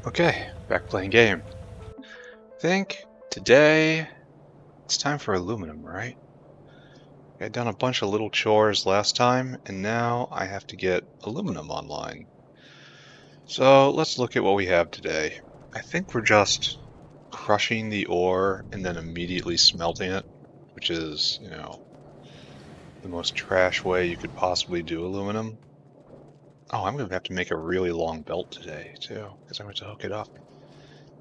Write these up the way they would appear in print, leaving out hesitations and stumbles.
Okay, back playing game. Think today it's time for aluminum, right? I'd done a bunch of little chores last time, and now I have to get aluminum online. So let's look at what we have today. I think we're just crushing the ore and then immediately smelting it, which is, the most trash way you could possibly do aluminum. Oh, I'm gonna have to make a really long belt today, too, because I'm going to hook it up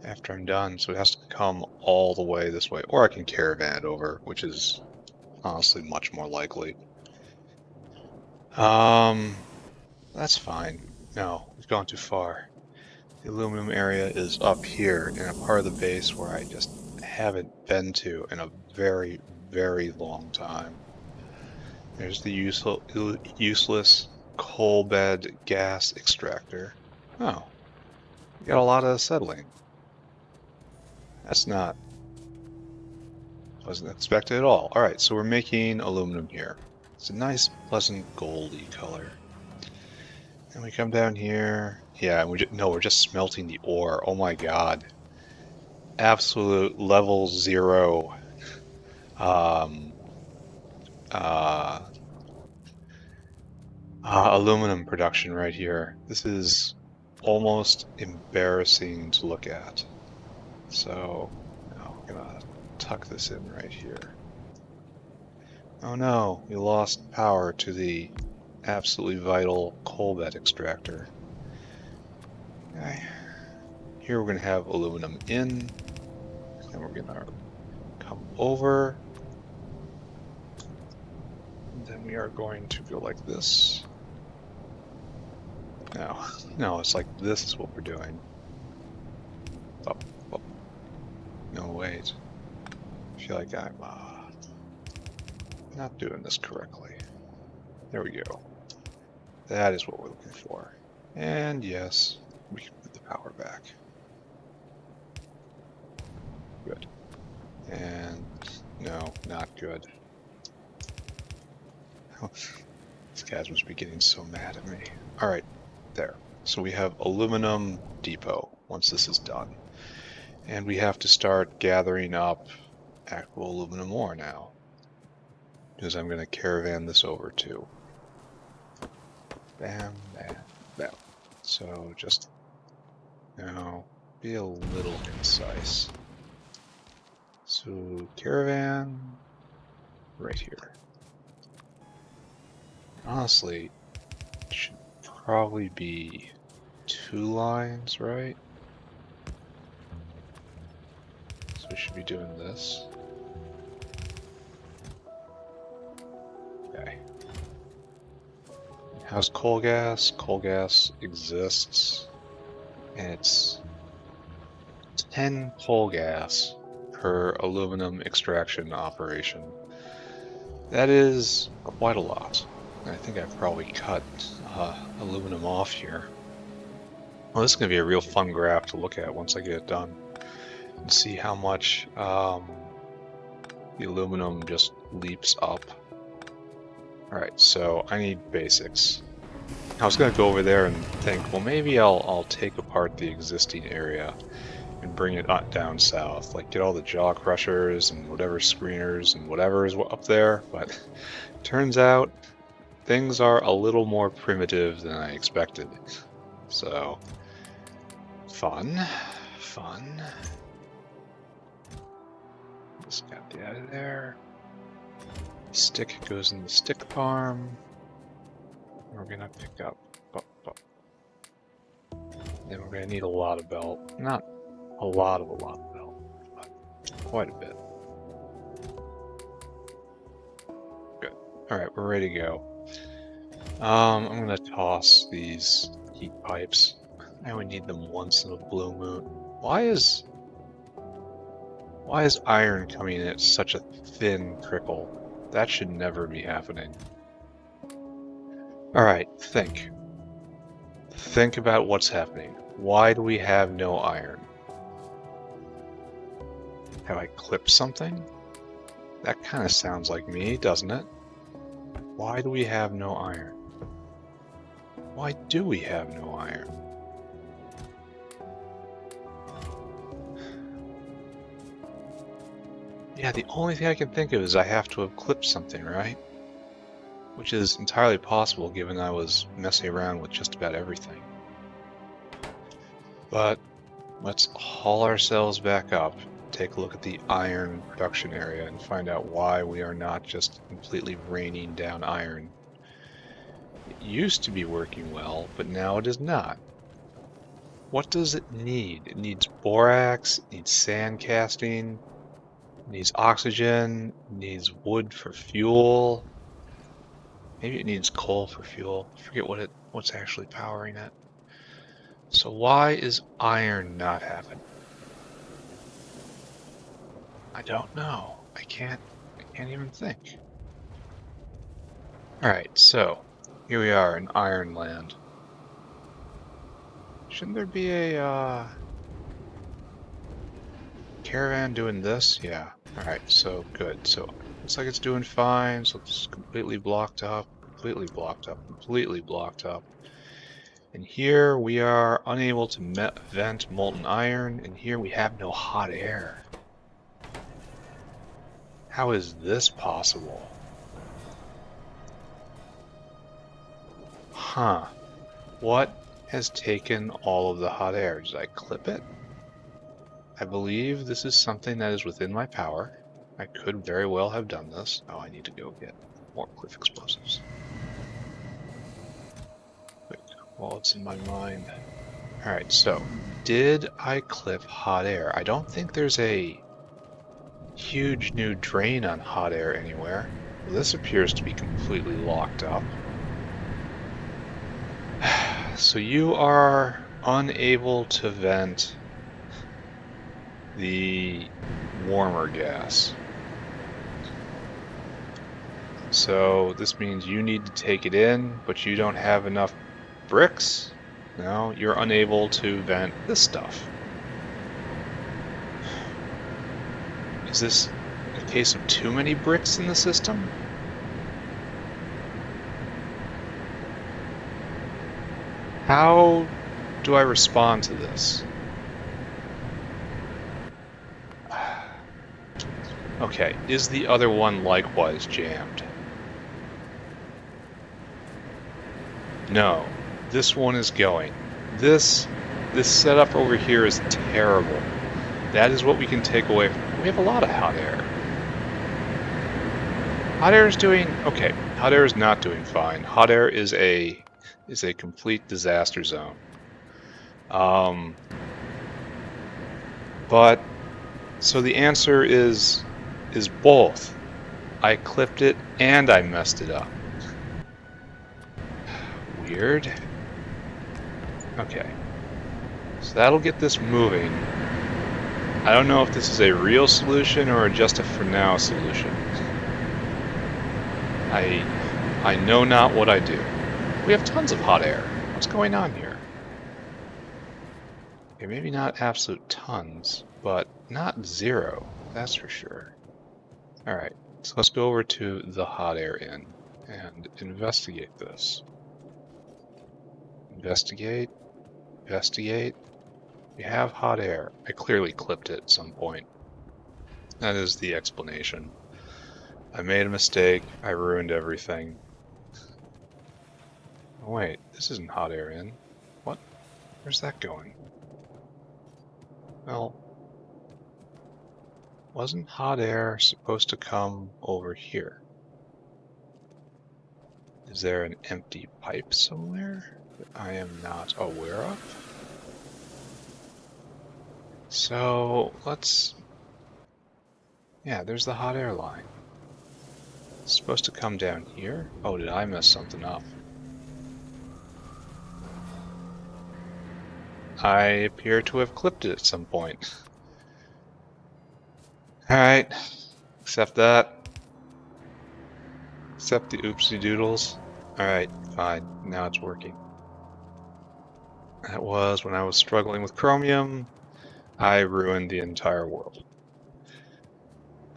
after I'm done, so it has to come all the way this way. Or I can caravan it over, which is honestly much more likely. That's fine. No, we've gone too far. The aluminum area is up here in a part of the base where I just haven't been to in a very, very long time. There's the useless coal bed gas extractor. Oh, you got a lot of acetylene. That's not, wasn't expected at all. All right, so we're making aluminum here. It's a nice, pleasant goldy color. And we come down here. Yeah, and we're just smelting the ore. Oh my god. Absolute level 0 um, uh, aluminum production right here. This is almost embarrassing to look at. So, I'm gonna tuck this in right here. Oh no, we lost power to the absolutely vital coal bed extractor. Okay. Here we're going to have aluminum in, and we're going to come over, and then we are going to go like this. No, it's like this is what we're doing. Oh, oh. No, wait. I feel like I'm not doing this correctly. There we go. That is what we're looking for. And yes, we can put the power back. Good. And no, not good. Oh, these guys must be getting so mad at me. All right, there. So we have aluminum depot once this is done. And we have to start gathering up actual aluminum ore now, because I'm going to caravan this over too. Bam, bam, bam. So just, be a little concise. So caravan right here. Honestly, it should probably be 2 lines, right? So we should be doing this. Okay. How's coal gas? Coal gas exists, and it's 10 coal gas per aluminum extraction operation. That is quite a lot. I think I've probably cut aluminum off here. Well, this is going to be a real fun graph to look at once I get it done and see how much the aluminum just leaps up. Alright, so I need basics. I was going to go over there and think, well, maybe I'll take apart the existing area and bring it down south, like get all the jaw crushers and whatever screeners and whatever is up there, but turns out things are a little more primitive than I expected. So, fun. Just got the out of there. Stick goes in the stick farm. We're gonna pick up. Then we're gonna need a lot of belt. Not a lot of belt, but quite a bit. Good. Alright, we're ready to go. I'm gonna toss these heat pipes. I only need them once in a blue moon. Why is iron coming in at such a thin trickle? That should never be happening. Alright, think. Think about what's happening. Why do we have no iron? Have I clipped something? That kind of sounds like me, doesn't it? Why do we have no iron? Why do we have no iron? Yeah, the only thing I can think of is I have to have clipped something, right? Which is entirely possible given I was messing around with just about everything. But let's haul ourselves back up, take a look at the iron production area, and find out why we are not just completely raining down iron. It used to be working well, but now it is not. What does it need? It needs borax, it needs sand casting, it needs oxygen, it needs wood for fuel. Maybe it needs coal for fuel. I forget what's actually powering it. So why is iron not happening? I don't know. I can't even think. Alright, so here we are in Iron Land. Shouldn't there be a caravan doing this? Yeah. Alright, so good. So looks like it's doing fine. So it's completely blocked up, completely blocked up, completely blocked up. And here we are unable to vent molten iron, and here we have no hot air. How is this possible? Huh. What has taken all of the hot air? Did I clip it? I believe this is something that is within my power. I could very well have done this. Oh, I need to go get more cliff explosives. Quick, while it's in my mind. Alright, so did I clip hot air? I don't think there's a huge new drain on hot air anywhere. Well, this appears to be completely locked up. So you are unable to vent the warmer gas. So this means you need to take it in, but you don't have enough bricks? No, you're unable to vent this stuff. Is this a case of too many bricks in the system? How do I respond to this? Okay, is the other one likewise jammed? No, this one is going. This setup over here is terrible. That is what we can take away from. We have a lot of hot air. Hot air is doing okay. Hot air is not doing fine. Hot air is a complete disaster zone. But so the answer is both. I clipped it and I messed it up. Weird. Okay. So that'll get this moving. I don't know if this is a real solution or just a for now solution. I know not what I do. We have tons of hot air. What's going on here? Okay, maybe not absolute tons, but not zero, that's for sure. Alright, so let's go over to the hot air in and investigate this. Investigate. Investigate. We have hot air. I clearly clipped it at some point. That is the explanation. I made a mistake. I ruined everything. Oh, wait, this isn't hot air in. What? Where's that going? Well, wasn't hot air supposed to come over here? Is there an empty pipe somewhere that I am not aware of? So let's... Yeah, there's the hot air line. It's supposed to come down here? Oh, did I mess something up? I appear to have clipped it at some point. Alright, accept that. Accept the oopsie doodles. Alright, fine. Now it's working. That was when I was struggling with chromium. I ruined the entire world.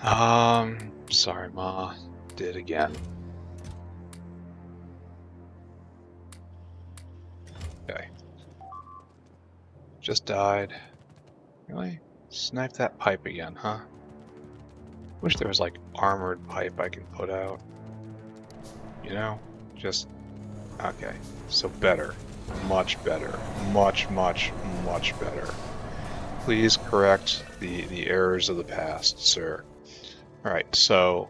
Sorry, Ma. Did again. Okay. Just died. Really? Snipe that pipe again, huh? Wish there was like armored pipe I can put out. You know? Just, okay. So better. Much better. Much, much, much better. Please correct the errors of the past, sir. Alright, so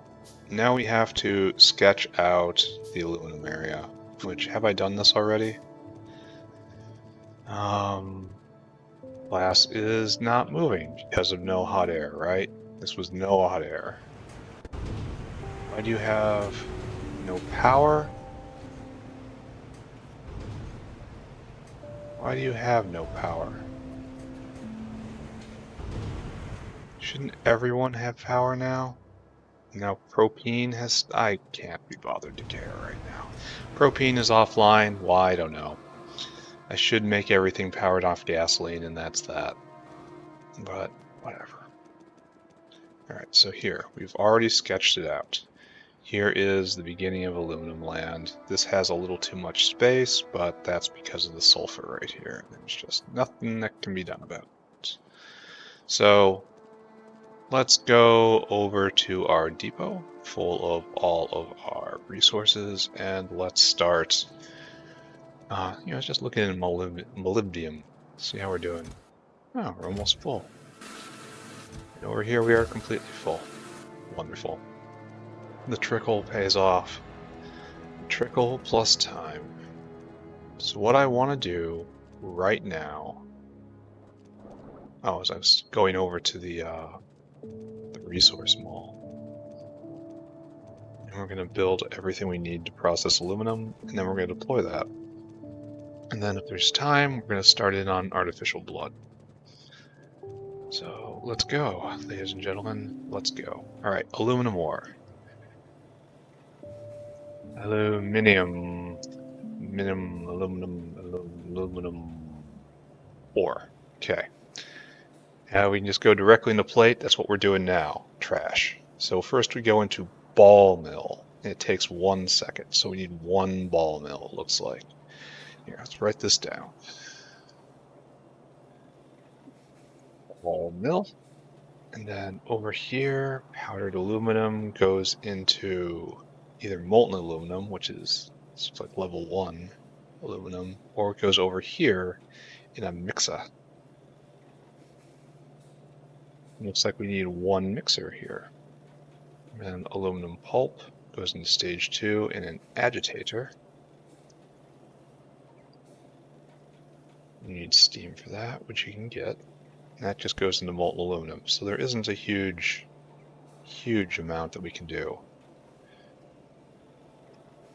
now we have to sketch out the aluminum area, which, have I done this already? Glass is not moving because of no hot air, right? This was no hot air. Why do you have no power? Why do you have no power? Shouldn't everyone have power now? Now propene has... I can't be bothered to care right now. Propene is offline. Why? I don't know. I should make everything powered off gasoline, and that's that. But whatever. Alright, so here, we've already sketched it out. Here is the beginning of aluminum land. This has a little too much space, but that's because of the sulfur right here. There's just nothing that can be done about it. So let's go over to our depot full of all of our resources, and let's start just looking at molybdenum, see how we're doing. Oh, we're almost full. And over here we are completely full. Wonderful. The trickle pays off. Trickle plus time. So what I want to do right now... Oh, as I was going over to the resource mall. And we're going to build everything we need to process aluminum, and then we're going to deploy that. And then if there's time, we're going to start in on artificial blood. So let's go, ladies and gentlemen, let's go. Alright, aluminum ore. Aluminum ore. Okay. Now we can just go directly into plate. That's what we're doing now. Trash. So first we go into ball mill. It takes 1 second, so we need 1 ball mill, it looks like. Here, let's write this down. Ball mill. And then over here, powdered aluminum goes into either molten aluminum, which is like level 1 aluminum, or it goes over here in a mixer. Looks like we need 1 mixer here. And aluminum pulp goes into stage 2 in an agitator. You need steam for that, which you can get. And that just goes into molten aluminum. So there isn't a huge amount that we can do.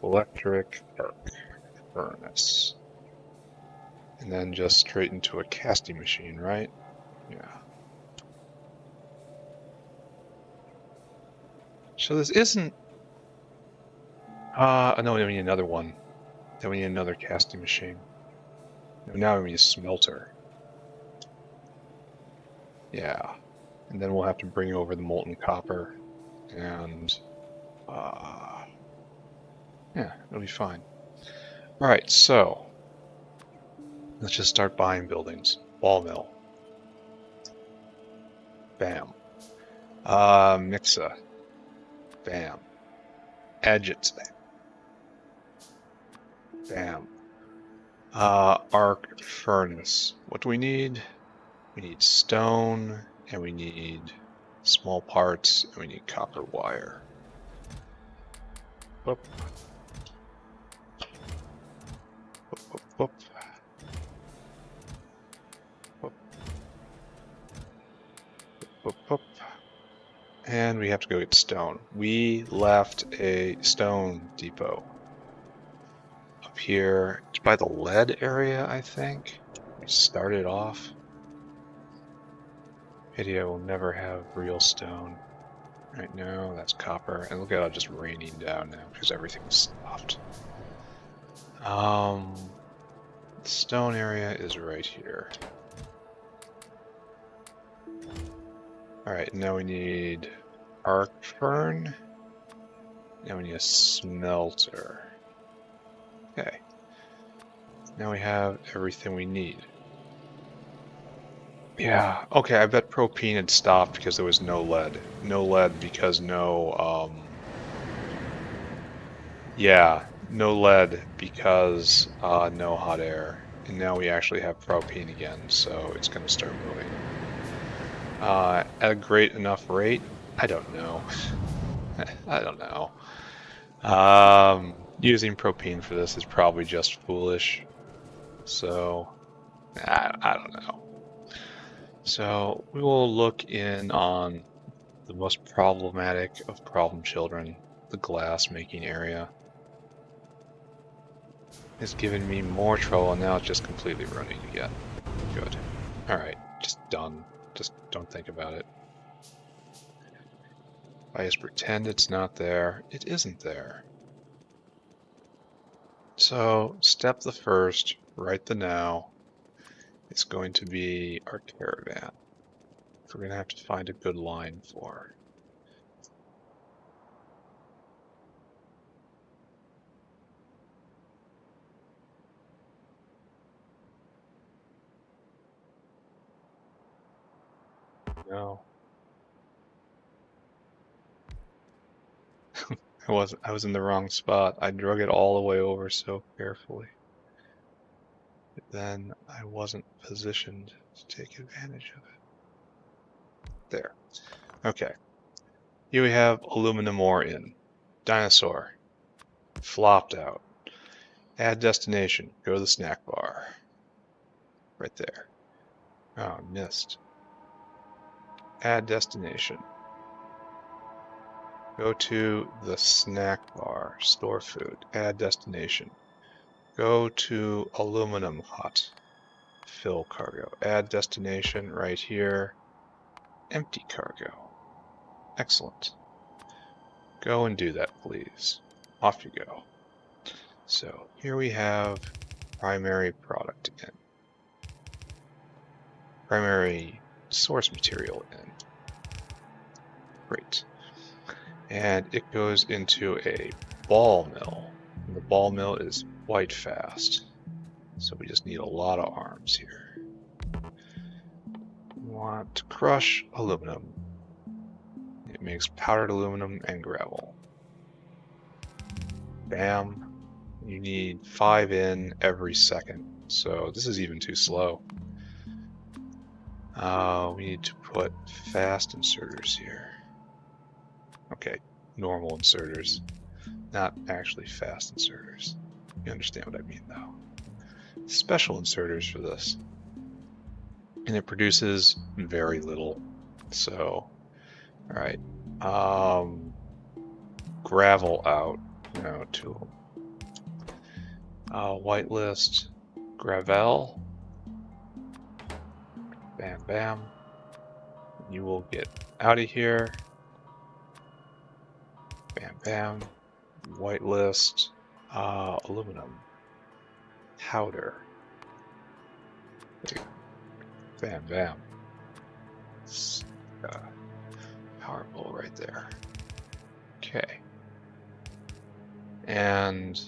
Electric arc furnace. And then just straight into a casting machine, right? Yeah. So this isn't... no, we need another one. Then we need another casting machine. Now we need a smelter. Yeah. And then we'll have to bring over the molten copper. And... yeah, it'll be fine. Alright, so... let's just start buying buildings. Ball mill. Bam. Mixer. Bam. Agitator. Bam. Arc furnace. What do we need? We need stone, and we need small parts, and we need copper wire. Whoop. Whoop, whoop, whoop. Whoop. Whoop, whoop. And we have to go get stone. We left a stone depot up here. It's by the lead area, I think. We started off. Pity I will never have real stone. Right now, that's copper. And look at it just raining down now because everything's soft. The stone area is right here. Alright, now we need arc fern. Now we need a smelter. Okay. Now we have everything we need. Yeah, okay, I bet propene had stopped because there was no lead. No lead because yeah, no lead because no hot air. And now we actually have propene again, so it's going to start moving. At a great enough rate? I don't know. I don't know. Using propene for this is probably just foolish. So, I don't know. So we will look in on the most problematic of problem children, the glass making area. It's given me more trouble and now it's just completely running again. Good. Alright, just done. Just don't think about it. I just pretend it's not there. It isn't there. So, step the first, right the now, is going to be our caravan. So we're going to have to find a good line for. No, I was in the wrong spot. I drug it all the way over so carefully. But then I wasn't positioned to take advantage of it. There. Okay. Here we have aluminum ore in. Dinosaur. Flopped out. Add destination. Go to the snack bar. Right there. Oh, missed. Add destination. Go to the snack bar. Store food. Add destination. Go to aluminum hut. Fill cargo. Add destination right here. Empty cargo. Excellent. Go and do that, please. Off you go. So here we have primary product in. Primary source material in. Great. And it goes into a ball mill. And the ball mill is quite fast. So we just need a lot of arms here. We want to crush aluminum. It makes powdered aluminum and gravel. Bam. You need 5 in every second. So this is even too slow. We need to put fast inserters here. Okay, normal inserters, not actually fast inserters. You understand what I mean, though. Special inserters for this. And it produces very little. So, alright. Gravel out. No, tool. Whitelist. Gravel. Bam, bam. You will get out of here. Bam, bam. Whitelist. Aluminum. Powder. Bam, bam. Power bowl right there. Okay. And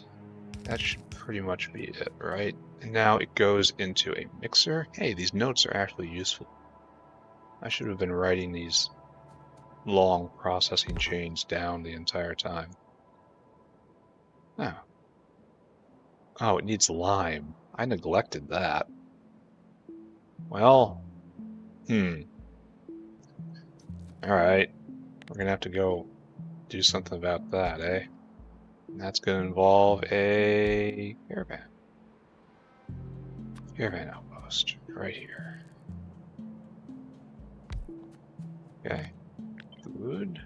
that should pretty much be it, right? And now it goes into a mixer. Hey, these notes are actually useful. I should have been writing these long processing chains down the entire time. Oh. Oh, it needs lime. I neglected that. Well, Alright. We're gonna have to go do something about that, eh? And that's gonna involve a caravan. Caravan outpost, right here. Okay. Food.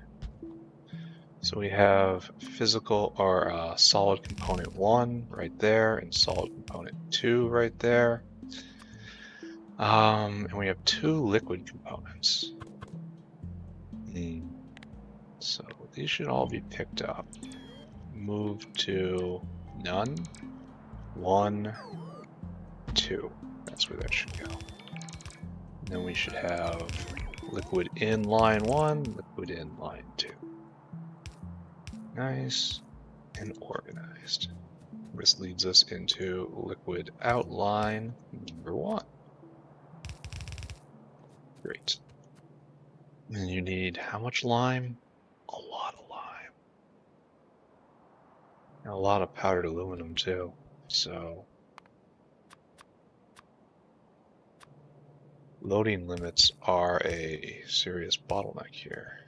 So we have physical or solid component 1 right there and solid component 2 right there. And we have 2 liquid components. So these should all be picked up. Move to none, 1, 2. That's where that should go. And then we should have liquid in line 1, liquid in line 2. Nice and organized. This leads us into liquid outline number 1. Great. And you need how much lime? A lot of lime. And a lot of powdered aluminum too. So loading limits are a serious bottleneck here.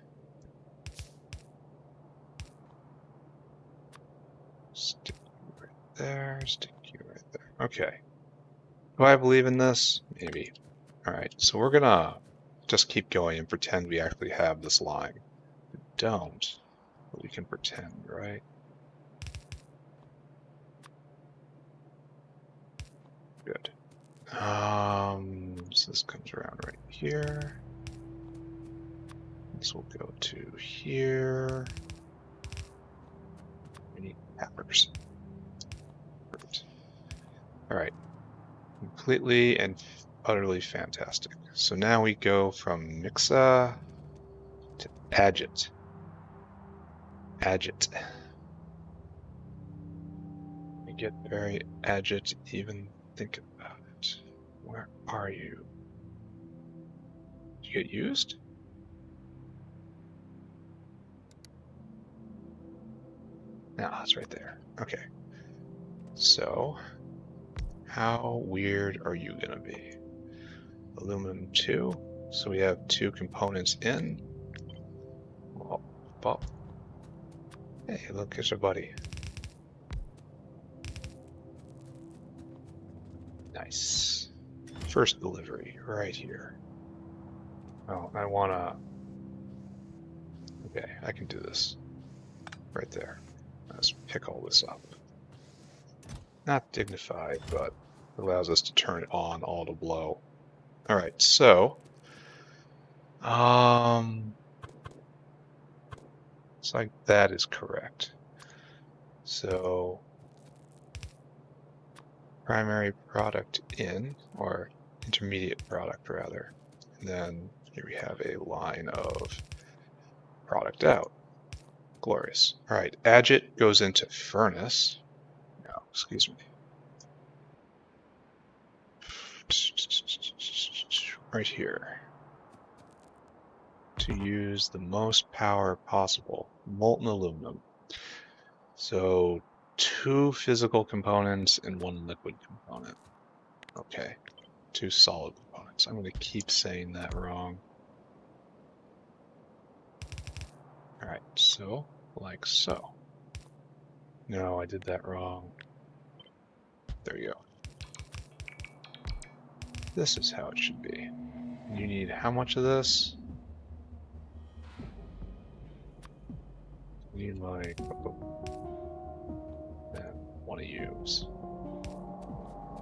Stick you right there, stick you right there. Okay. Do I believe in this? Maybe. Alright, so we're gonna just keep going and pretend we actually have this line. We don't, but we can pretend, right? Good. So this comes around right here. This will go to here. We need peppers. Perfect. Alright. Completely and utterly fantastic. So now we go from mixa to agit. Agit. I get very agit even thinking about it. Where are you? Did you get used? No, it's right there. Okay. So, how weird are you gonna be? Aluminum 2. So we have 2 components in. Oh, oh. Hey, look, it's our buddy. Nice. First delivery, right here. Oh, I wanna... Okay, I can do this. Right there. Let's pick all this up. Not dignified, but allows us to turn it on all to blow. Alright, so... Looks like that is correct. So... primary product in, or intermediate product rather. And then here we have a line of product out. Glorious. All right, agit goes into furnace. No, excuse me. Right here. To use the most power possible. Molten aluminum. So 2 physical components and 1 liquid component. Okay, 2 solid components. I'm going to keep saying that wrong. Alright, so, like so. No, I did that wrong. There you go. This is how it should be. You need how much of this? You need like... Then want to use.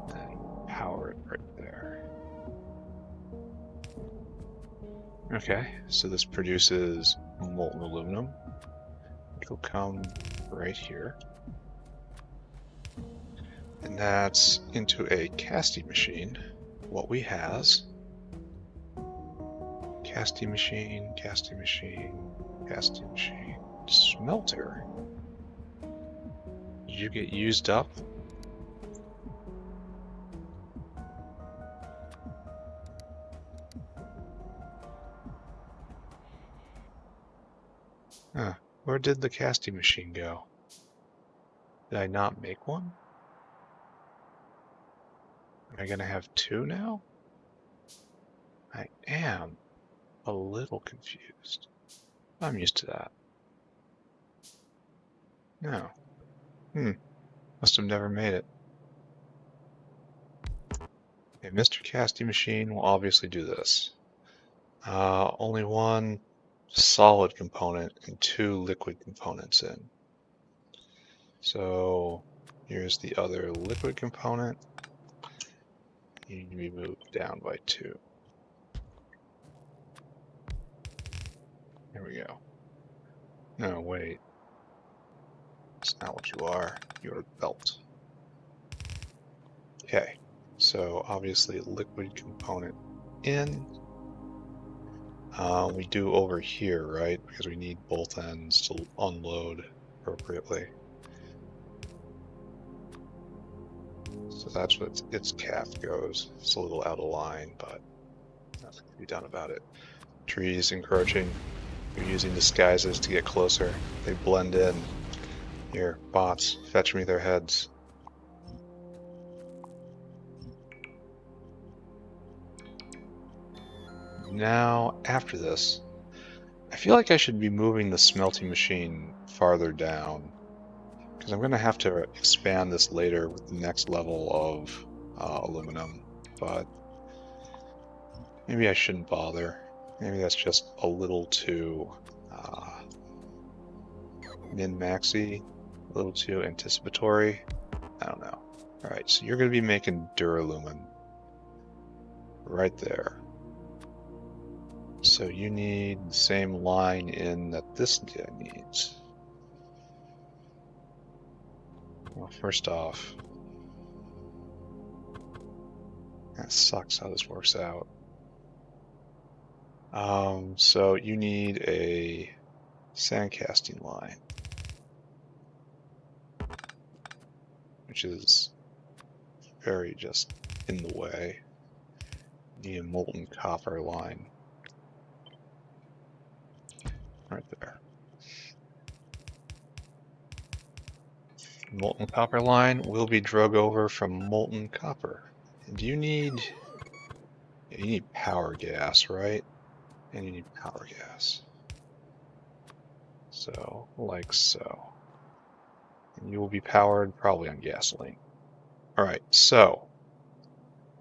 Then power it right there. Okay, so this produces molten aluminum. It'll come right here. And that's into a casting machine. What we has. Casting machine, casting machine, casting machine. Smelter. Did you get used up? Huh. Where did the casting machine go? Did I not make one? Am I gonna have 2 now? I am a little confused. I'm used to that. No. Must have never made it. Okay, Mr. Casting Machine will obviously do this. Only 1 solid component and 2 liquid components in. So here's the other liquid component. You need to be moved down by 2. There we go. No, wait. That's not what you are. You're a belt. Okay, so obviously liquid component in. We do over here, right? Because we need both ends to unload appropriately. So that's what its cap goes. It's a little out of line, but to be done about it. Trees encroaching. You're using disguises to get closer. They blend in. Here, bots, fetch me their heads. Now, after this, I feel like I should be moving the smelting machine farther down, because I'm going to have to expand this later with the next level of aluminum, but maybe I shouldn't bother. Maybe that's just a little too min-maxy, a little too anticipatory. I don't know. Alright, so you're going to be making duralumin right there. So you need the same line in that this guy needs. Well, first off, that sucks how this works out. So you need a sandcasting line, which is very just in the way. You need a molten copper line. Right there. Molten copper line will be drug over from molten copper. And you need power gas, right? And you need power gas. So, like so. And you will be powered probably on gasoline. Alright, so.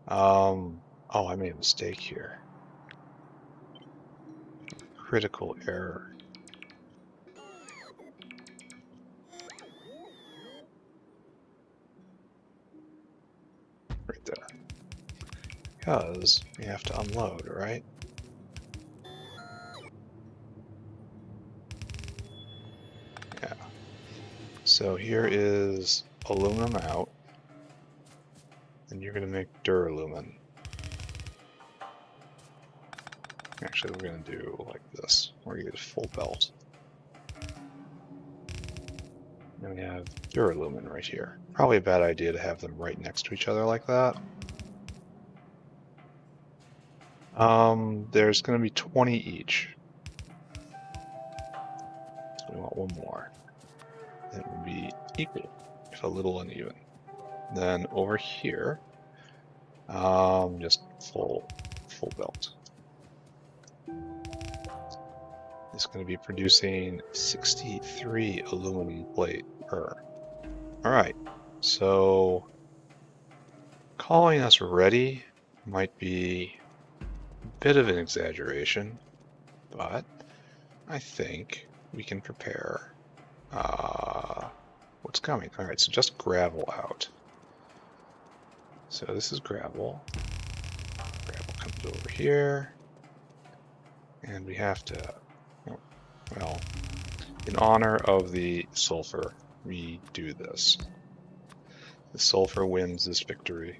Oh, I made a mistake here. Critical error. Right there. Because we have to unload, right? Yeah. So here is aluminum out. And you're going to make duralumin. Actually, we're going to do like this. We're going to use full belt. Then we have duralumin right here. Probably a bad idea to have them right next to each other like that. There's going to be 20 each. So we want one more. It would be equal, if a little uneven. Then over here, just full belt. It's going to be producing 63 aluminum plate per. Alright, so calling us ready might be a bit of an exaggeration, but I think we can prepare what's coming. Alright, so just gravel out. So this is gravel. Gravel comes over here. And we have to, well, in honor of the sulfur, we do this. The sulfur wins this victory.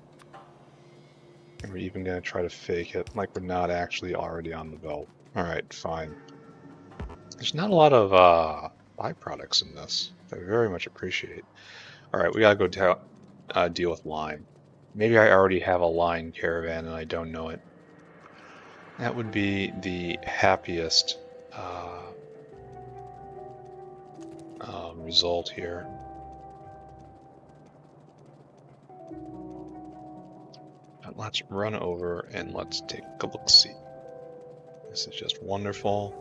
And we're even going to try to fake it like we're not actually already on the belt. Alright, fine. There's not a lot of byproducts in this that I very much appreciate. Alright, we gotta go deal with lime. Maybe I already have a line caravan and I don't know it. That would be the happiest result here. But let's run over and let's take a look-see. This is just wonderful.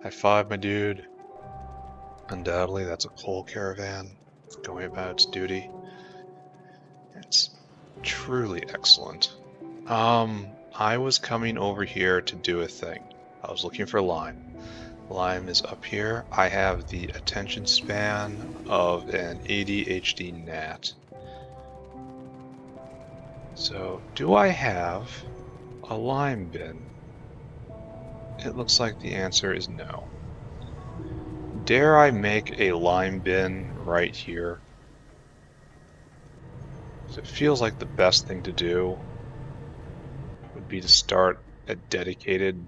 High five, my dude. Undoubtedly, that's a coal caravan going about its duty. It's truly excellent. I was coming over here to do a thing. I was looking for lime. Lime is up here. I have the attention span of an ADHD gnat. So, do I have a lime bin? It looks like the answer is no. Dare I make a lime bin right here? Because it feels like the best thing to do would be to start a dedicated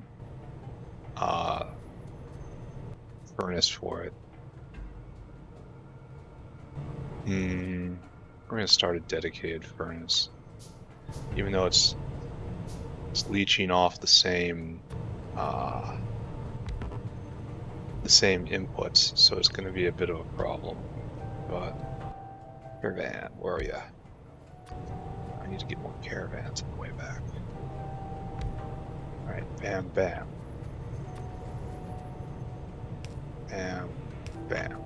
furnace for it. We're going to start a dedicated furnace. Even though it's It's leeching off the same inputs, so it's going to be a bit of a problem. But caravan, where are you? I need to get more caravans on the way back. All right, bam, bam, bam, bam.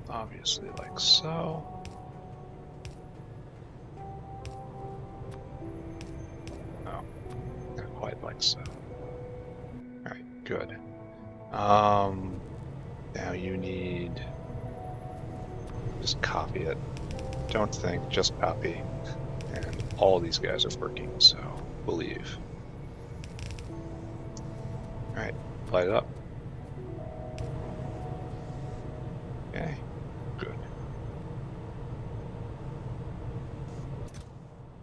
Obviously like so. No, not quite like so. All right, good. Now you need, just copy it. Don't think, just copy. And all these guys are working, so believe. All right, light it up. Okay, good.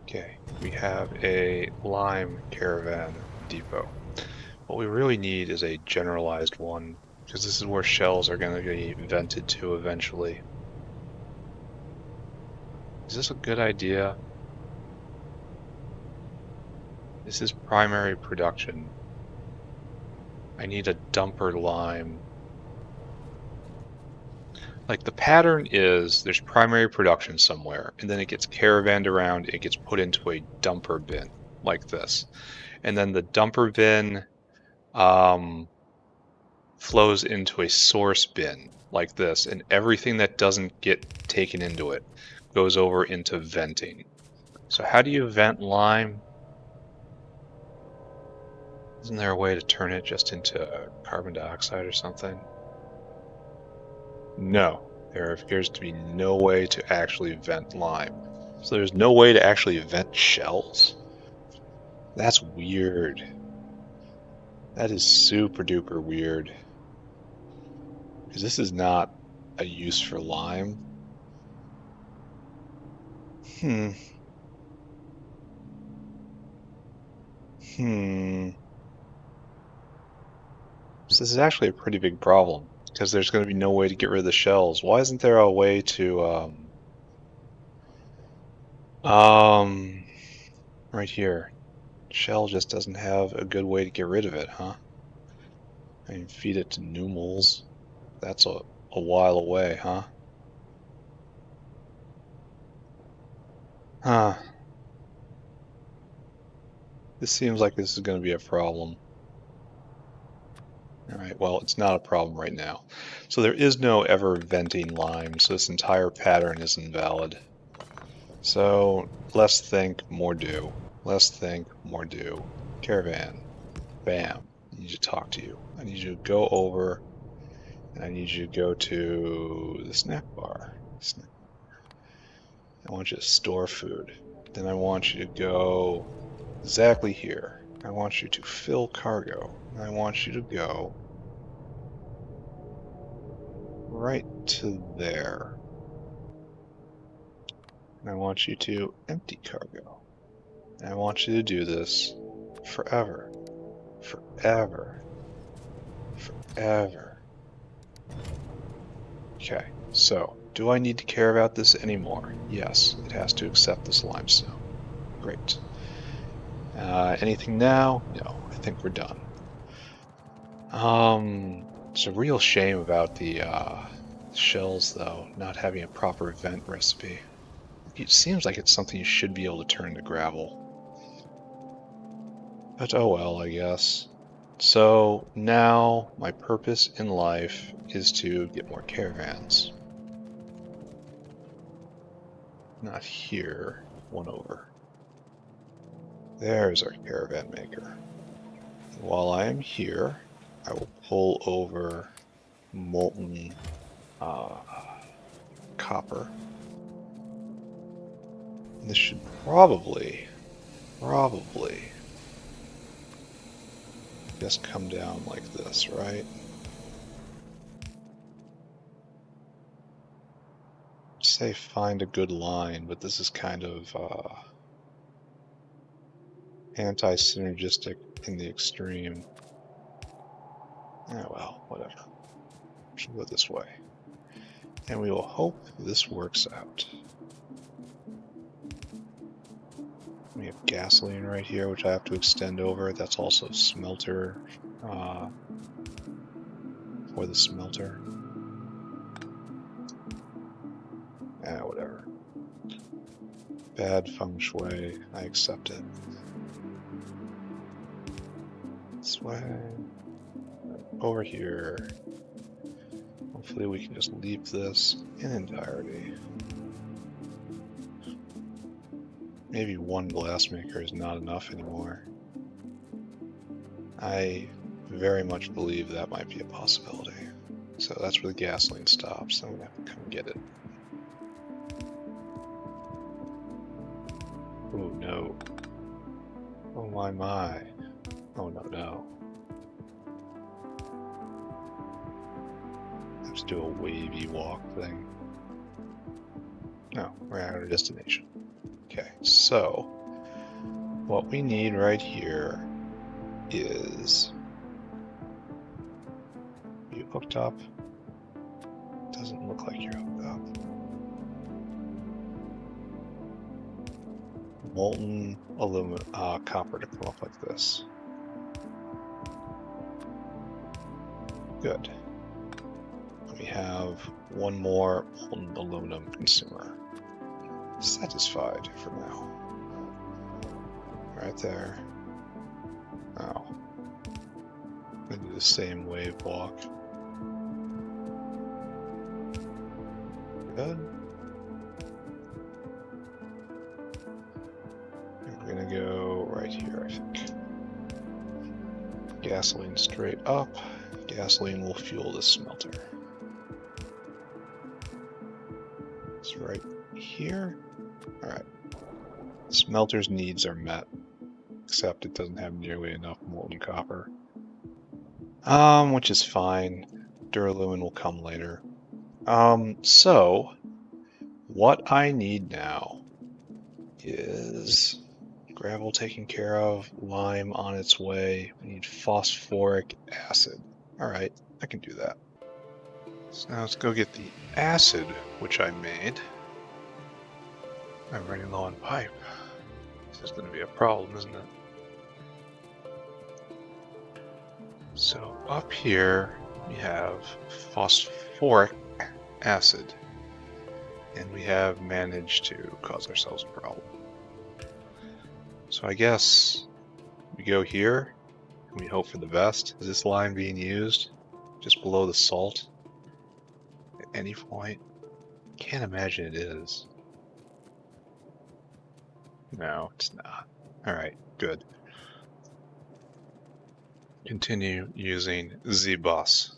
Okay, we have a lime caravan depot. What we really need is a generalized one, because this is where shells are going to be vented to eventually. Is this a good idea? This is primary production. I need a dumper lime. Like, the pattern is there's primary production somewhere, and then it gets caravanned around, it gets put into a dumper bin, like this. And then the dumper bin flows into a source bin, like this, and everything that doesn't get taken into it goes over into venting. So how do you vent lime? Isn't there a way to turn it just into carbon dioxide or something? No, there appears to be no way to actually vent lime. So there's no way to actually vent shells? That's weird. That is super duper weird. Because this is not a use for lime. Hmm. So this is actually a pretty big problem, because there's going to be no way to get rid of the shells. Why isn't there a way to, right here. Shell just doesn't have a good way to get rid of it, huh? I mean, feed it to pneumals. That's a while away, huh? Huh. This seems like this is going to be a problem. Alright, well, it's not a problem right now. So there is no ever venting lime, so this entire pattern is invalid. So, less think, more do. Less think, more do. Caravan. Bam. I need to talk to you. I need you to go over, and I need you to go to the snack bar. I want you to store food. Then I want you to go exactly here. I want you to fill cargo. And I want you to go right to there. And I want you to empty cargo. And I want you to do this forever. Forever. Forever. Okay, so do I need to care about this anymore? Yes, it has to accept this limestone. Great. Anything now? No, I think we're done. It's a real shame about the shells, though, not having a proper vent recipe. It seems like it's something you should be able to turn to gravel. But oh well, I guess. So now my purpose in life is to get more caravans. Not here, one over. There's our caravan maker. And while I am here, I will pull over molten copper. And this should probably just come down like this, right? Say find a good line, but this is kind of anti-synergistic in the extreme. Oh well, whatever. Should go this way. And we will hope this works out. We have gasoline right here, which I have to extend over. That's also smelter for the smelter. Whatever. Bad feng shui. I accept it. This way. Over here. Hopefully we can just leave this in entirety. Maybe one glassmaker is not enough anymore. I very much believe that might be a possibility. So that's where the gasoline stops. I'm gonna have to come get it. Oh no. Oh my. Oh no. Let's do a wavy walk thing. No, we're at our destination. Okay, so what we need right here is you hooked up? Doesn't look like you're hooked up. Molten aluminum, copper to come up like this. Good. We have one more molten aluminum consumer. Satisfied for now. Right there. Oh. I'm gonna do the same wave walk. Good. And we're gonna go right here, I think. Gasoline straight up. Gasoline will fuel this smelter. It's right here. Alright. Smelter's needs are met. Except it doesn't have nearly enough molten copper. Which is fine. Duralumin will come later. So what I need now is gravel taken care of, lime on its way. We need phosphoric acid. Alright, I can do that. So now let's go get the acid, which I made. I'm running low on pipe. This is going to be a problem, isn't it? So up here we have phosphoric acid, and we have managed to cause ourselves a problem. So I guess we go here and we hope for the best. Is this line being used just below the salt at any point? Can't imagine it is. No, it's not. Alright, good. Continue using Z-Bus.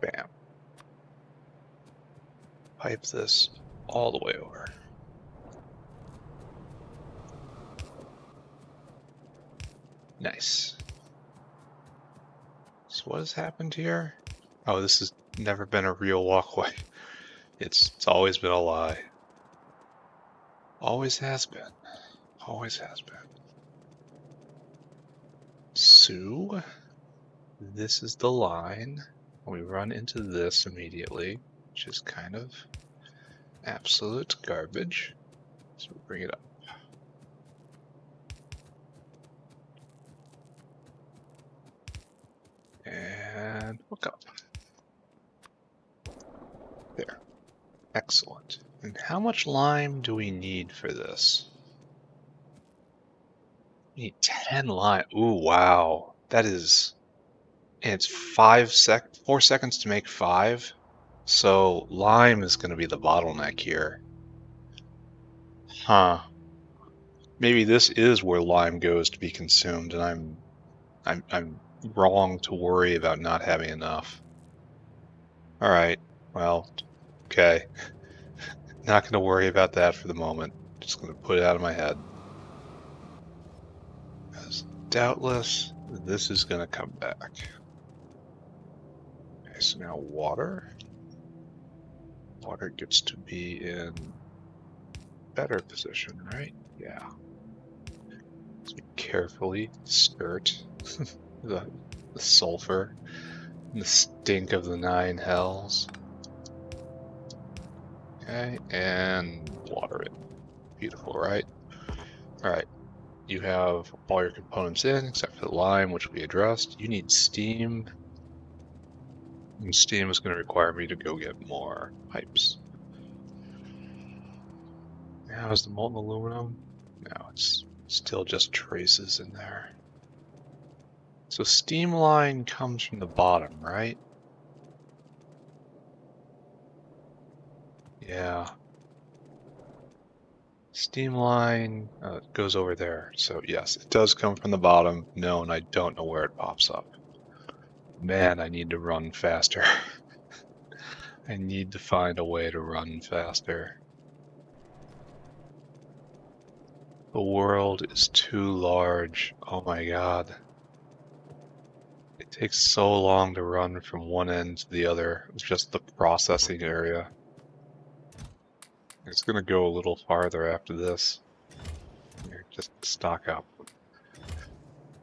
Bam. Pipe this all the way over. Nice. So what has happened here? Oh, this has never been a real walkway. It's always been a lie. Always has been. Always has been. So, this is the line. We run into this immediately, which is kind of absolute garbage. So we bring it up. And hook up. There. Excellent. And how much lime do we need for this? We need 10 lime. Ooh, wow. That is... And it's 4 seconds to make 5. So lime is going to be the bottleneck here. Huh. Maybe this is where lime goes to be consumed, and I'm wrong to worry about not having enough. Alright, well, okay. Not going to worry about that for the moment. Just going to put it out of my head. Because doubtless, this is going to come back. Okay, so now water. Water gets to be in better position, right? Yeah. Let's carefully skirt the the sulfur, and the stink of the 9 hells. Okay, and water it. Beautiful, right? Alright, you have all your components in, except for the lime, which we addressed. You need steam, and steam is going to require me to go get more pipes. Now, is the molten aluminum? No, it's still just traces in there. So steam line comes from the bottom, right? Yeah. Steam line goes over there. So yes, it does come from the bottom. No, and I don't know where it pops up. Man, I need to run faster. I need to find a way to run faster. The world is too large. Oh my god. It takes so long to run from one end to the other. It's just the processing area. It's gonna go a little farther after this. Here, just stock up.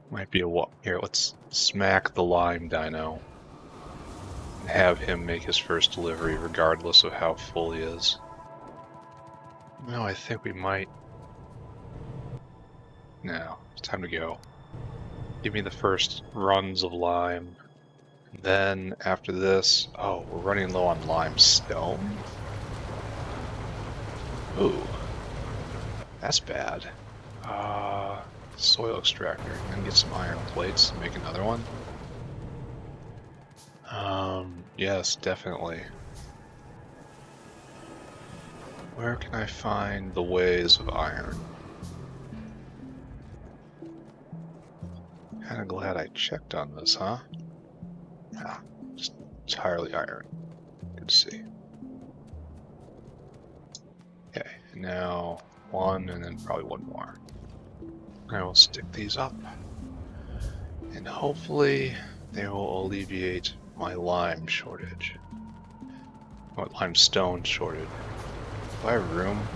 Might be a walk. Here, let's smack the lime dino and have him make his first delivery regardless of how full he is. No, I think we might. No, it's time to go. Give me the first runs of lime. And then after this, oh, we're running low on limestone? Ooh, that's bad. Soil extractor, and get some iron plates and make another one. Yes, definitely. Where can I find the ways of iron? Kinda glad I checked on this, huh? Ah, just entirely iron. Good to see. Okay, now one and then probably one more. I will stick these up. And hopefully they will alleviate my lime shortage. Or limestone shortage. Do I have room?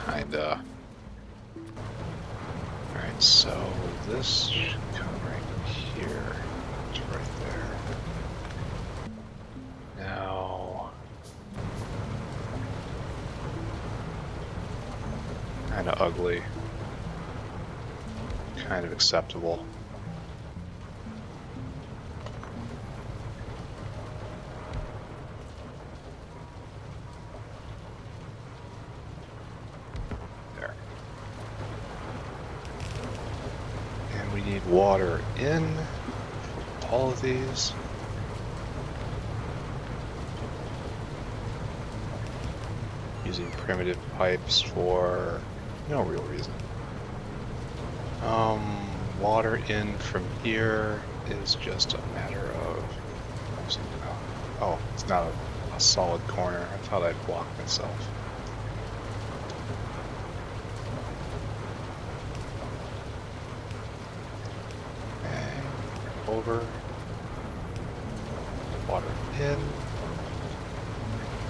Kinda. Alright, so this should come right here. It's right there. Now... kinda ugly. Kind of acceptable. There. And we need water in all of these. Using primitive pipes for no real reason. Water in from here is just a matter of... oh, it's not a solid corner. I thought I'd block myself. And over. Water in.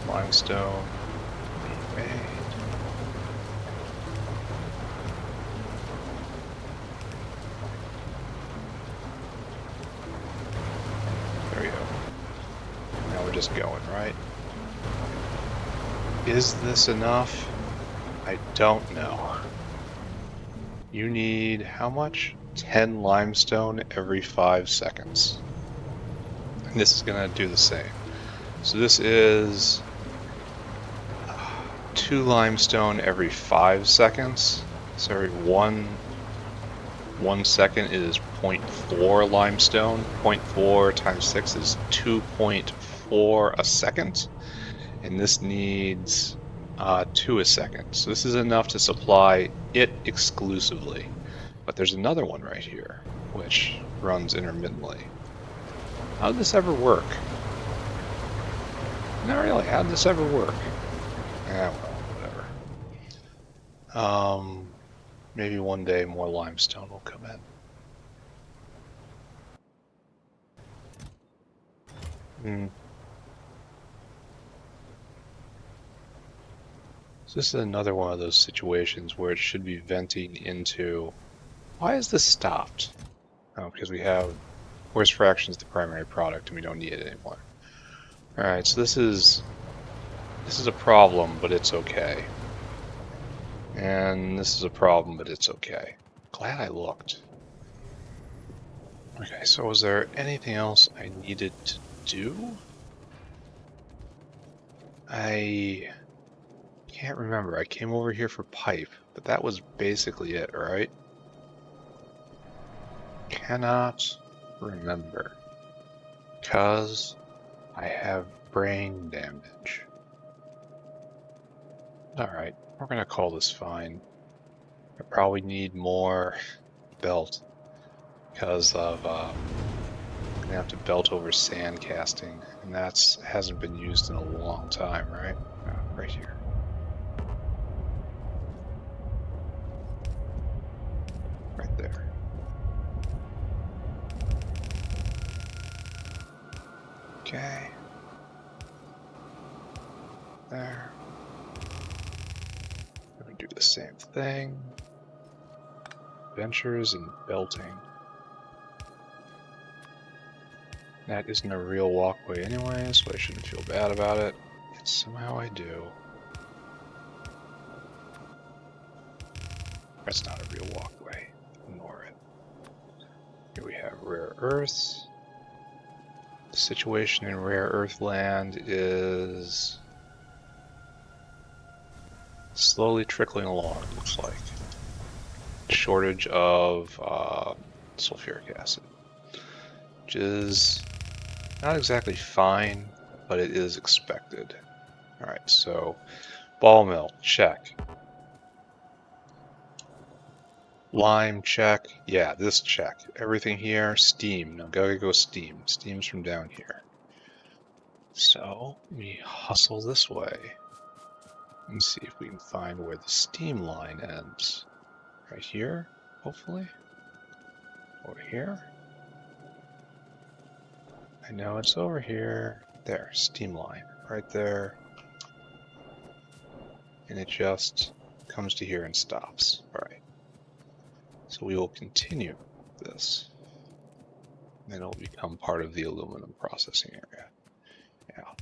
Limestone being made. Just going, right? Is this enough? I don't know. You need how much? 10 limestone every 5 seconds. And this is gonna do the same. So this is 2 limestone every 5 seconds. So every 1 second is 0.4 limestone. 0.4 times 6 is 2.4 a second, and this needs 2 a second. So this is enough to supply it exclusively. But there's another one right here, which runs intermittently. How did this ever work? Not really. How did this ever work? Well, whatever. Maybe one day more limestone will come in. So this is another one of those situations where it should be venting into... Why is this stopped? Oh, because we have Force fraction is the primary product, and we don't need it anymore. All right, so this is a problem, but it's okay. And this is a problem, but it's okay. Glad I looked. Okay, so was there anything else I needed to do? I can't remember. I came over here for pipe, but that was basically it, right? Cannot remember. Because I have brain damage. Alright, we're gonna call this fine. I probably need more belt because of I'm gonna have to belt over sand casting, and that's hasn't been used in a long time, right? Right here. Right there. Okay. There. I'm gonna do the same thing. Ventures and belting. That isn't a real walkway anyway, so I shouldn't feel bad about it. Yet somehow I do. That's not a real walkway. Ignore it. Here we have rare earth. The situation in rare earth land is slowly trickling along, it looks like. Shortage of sulfuric acid, which is not exactly fine, but it is expected. Alright, so ball mill, check. Lime, check. Yeah, this check. Everything here, steam. No, go steam. Steam's from down here. So we hustle this way and see if we can find where the steam line ends. Right here, hopefully. Over here. I know it's over here. There, steam line. Right there. And it just comes to here and stops. Alright. So we will continue this. And it'll become part of the aluminum processing area. Yeah.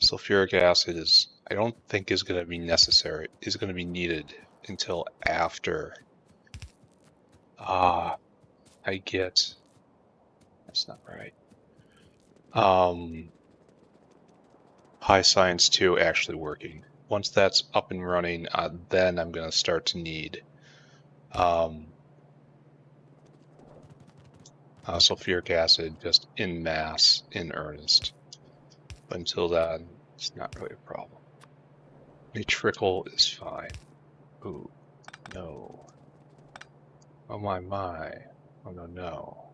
Sulfuric acid is, I don't think is going to be necessary, is going to be needed until after I get, that's not right, High Science 2 actually working. Once that's up and running, then I'm going to start to need sulfuric acid just in mass, in earnest. But until then, it's not really a problem. A trickle is fine. Ooh, no. Oh my. Oh no.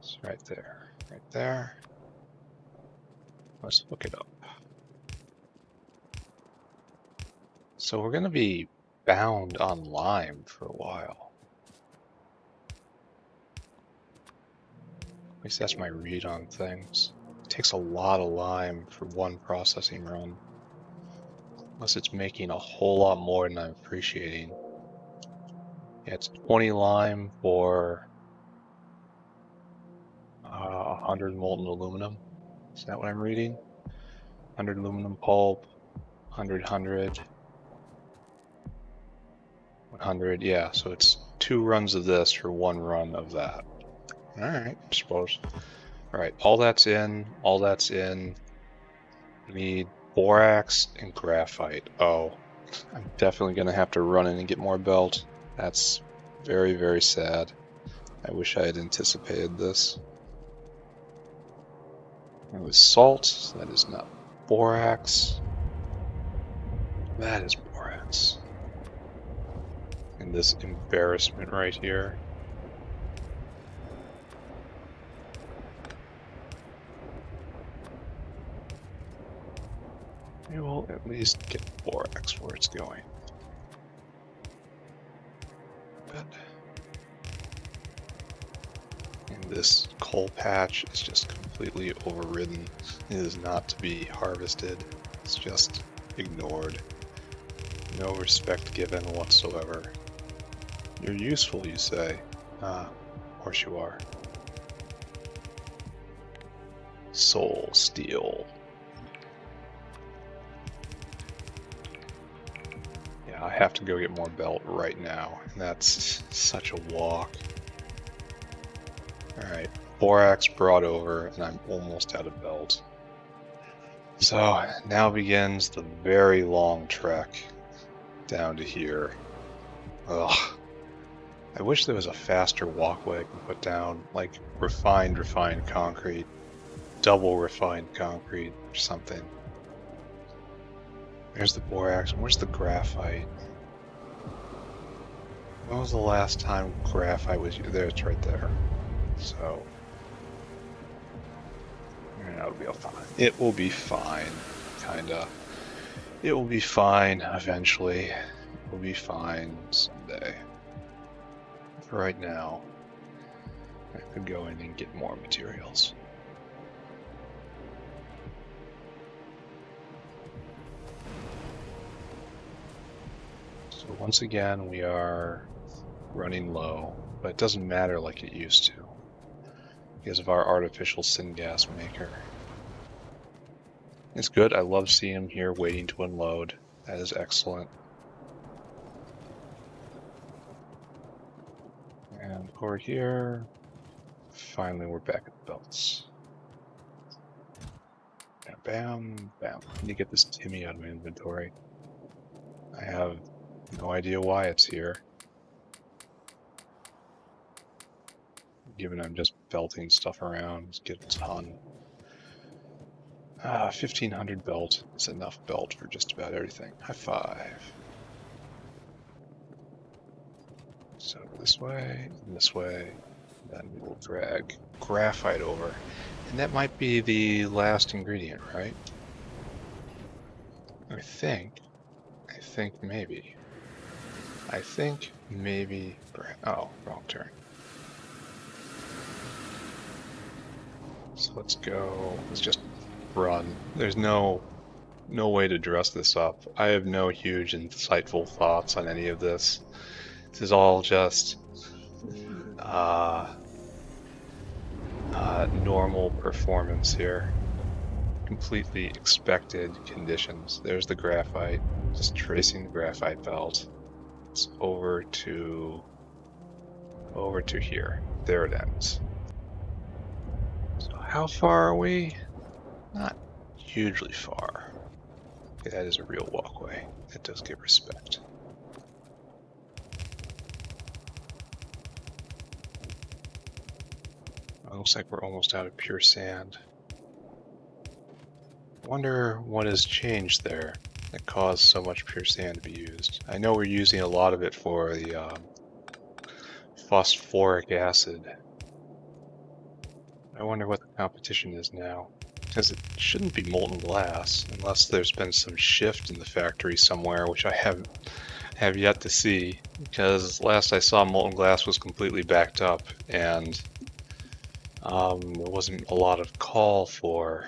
It's right there. Right there. Let's look it up. So we're going to be bound on lime for a while. At least that's my read on things. It takes a lot of lime for one processing run. Unless it's making a whole lot more than I'm appreciating. Yeah, it's 20 lime for 100 molten aluminum. Is that what I'm reading? 100 aluminum pulp, 100, 100, yeah, so it's 2 runs of this for 1 run of that. Alright, I suppose. Alright, all that's in. We need borax and graphite. Oh, I'm definitely going to have to run in and get more belt. That's very, very sad. I wish I had anticipated this. It was salt, so that is not borax. That is borax. And this embarrassment right here. We will at least get borax where it's going. Good. And this coal patch is just completely overridden. It is not to be harvested. It's just ignored. No respect given whatsoever. You're useful, you say. Of course you are. Soul steel. Yeah, I have to go get more belt right now, and that's such a walk. Alright, borax brought over, and I'm almost out of belt. So now begins the very long trek down to here. Ugh. I wish there was a faster walkway I can put down, like refined concrete, double refined concrete or something. There's the borax, and where's the graphite? When was the last time graphite was used? There, it's right there. So, it'll be fine. It will be fine, kinda. It will be fine eventually. It will be fine someday. For right now, I could go in and get more materials. So once again, we are running low, but it doesn't matter like it used to because of our artificial syngas maker. It's good. I love seeing him here waiting to unload. That is excellent. And over here, finally we're back at the belts. Bam, bam. I need to get this Timmy out of my inventory. I have no idea why it's here. Given I'm just belting stuff around, just get a ton. 1500 belt is enough belt for just about everything. High five. So this way, and this way, then we will drag graphite over. And that might be the last ingredient, right? I think maybe. I think maybe, oh, wrong turn. So let's go, let's just run. There's no way to dress this up. I have no huge insightful thoughts on any of this. This is all just normal performance here. Completely expected conditions. There's the graphite. Just tracing the graphite belt. It's over to here. There it ends. So how far are we? Not hugely far. Okay, that is a real walkway. It does get respect. It looks like we're almost out of pure sand. I wonder what has changed there that caused so much pure sand to be used. I know we're using a lot of it for the phosphoric acid. I wonder what the competition is now. Because it shouldn't be molten glass, unless there's been some shift in the factory somewhere, which I have yet to see. Because last I saw, molten glass was completely backed up, and there wasn't a lot of call for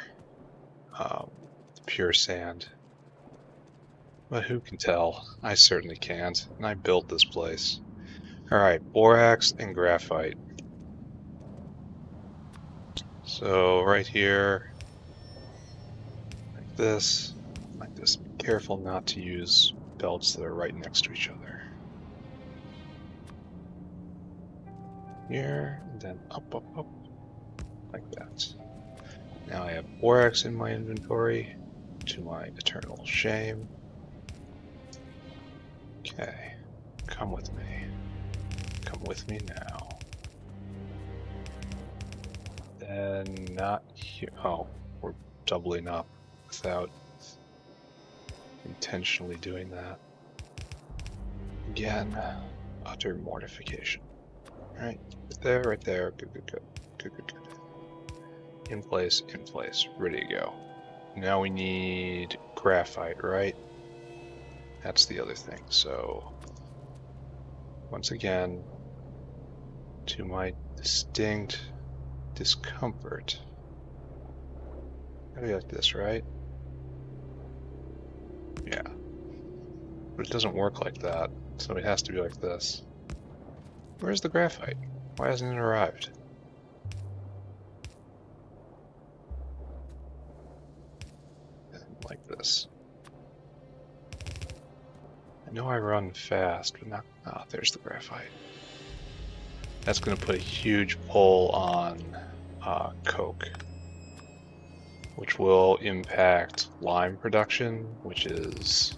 pure sand. But who can tell? I certainly can't, and I built this place. Alright, borax and graphite. So right here, like this. Be careful not to use belts that are right next to each other. Here, and then up, like that. Now I have borax in my inventory, to my eternal shame. Okay, come with me. Come with me now. Then not here. Oh, we're doubling up without intentionally doing that. Again, utter mortification. Right there, right there. Good. In place, ready to go. Now we need graphite, right? That's the other thing. So, once again, to my distinct discomfort, gotta be like this, right? Yeah. But it doesn't work like that, so it has to be like this. Where's the graphite? Why hasn't it arrived? Like this. I know I run fast, but not... Ah, there's the graphite. That's going to put a huge pull on coke, which will impact lime production, which has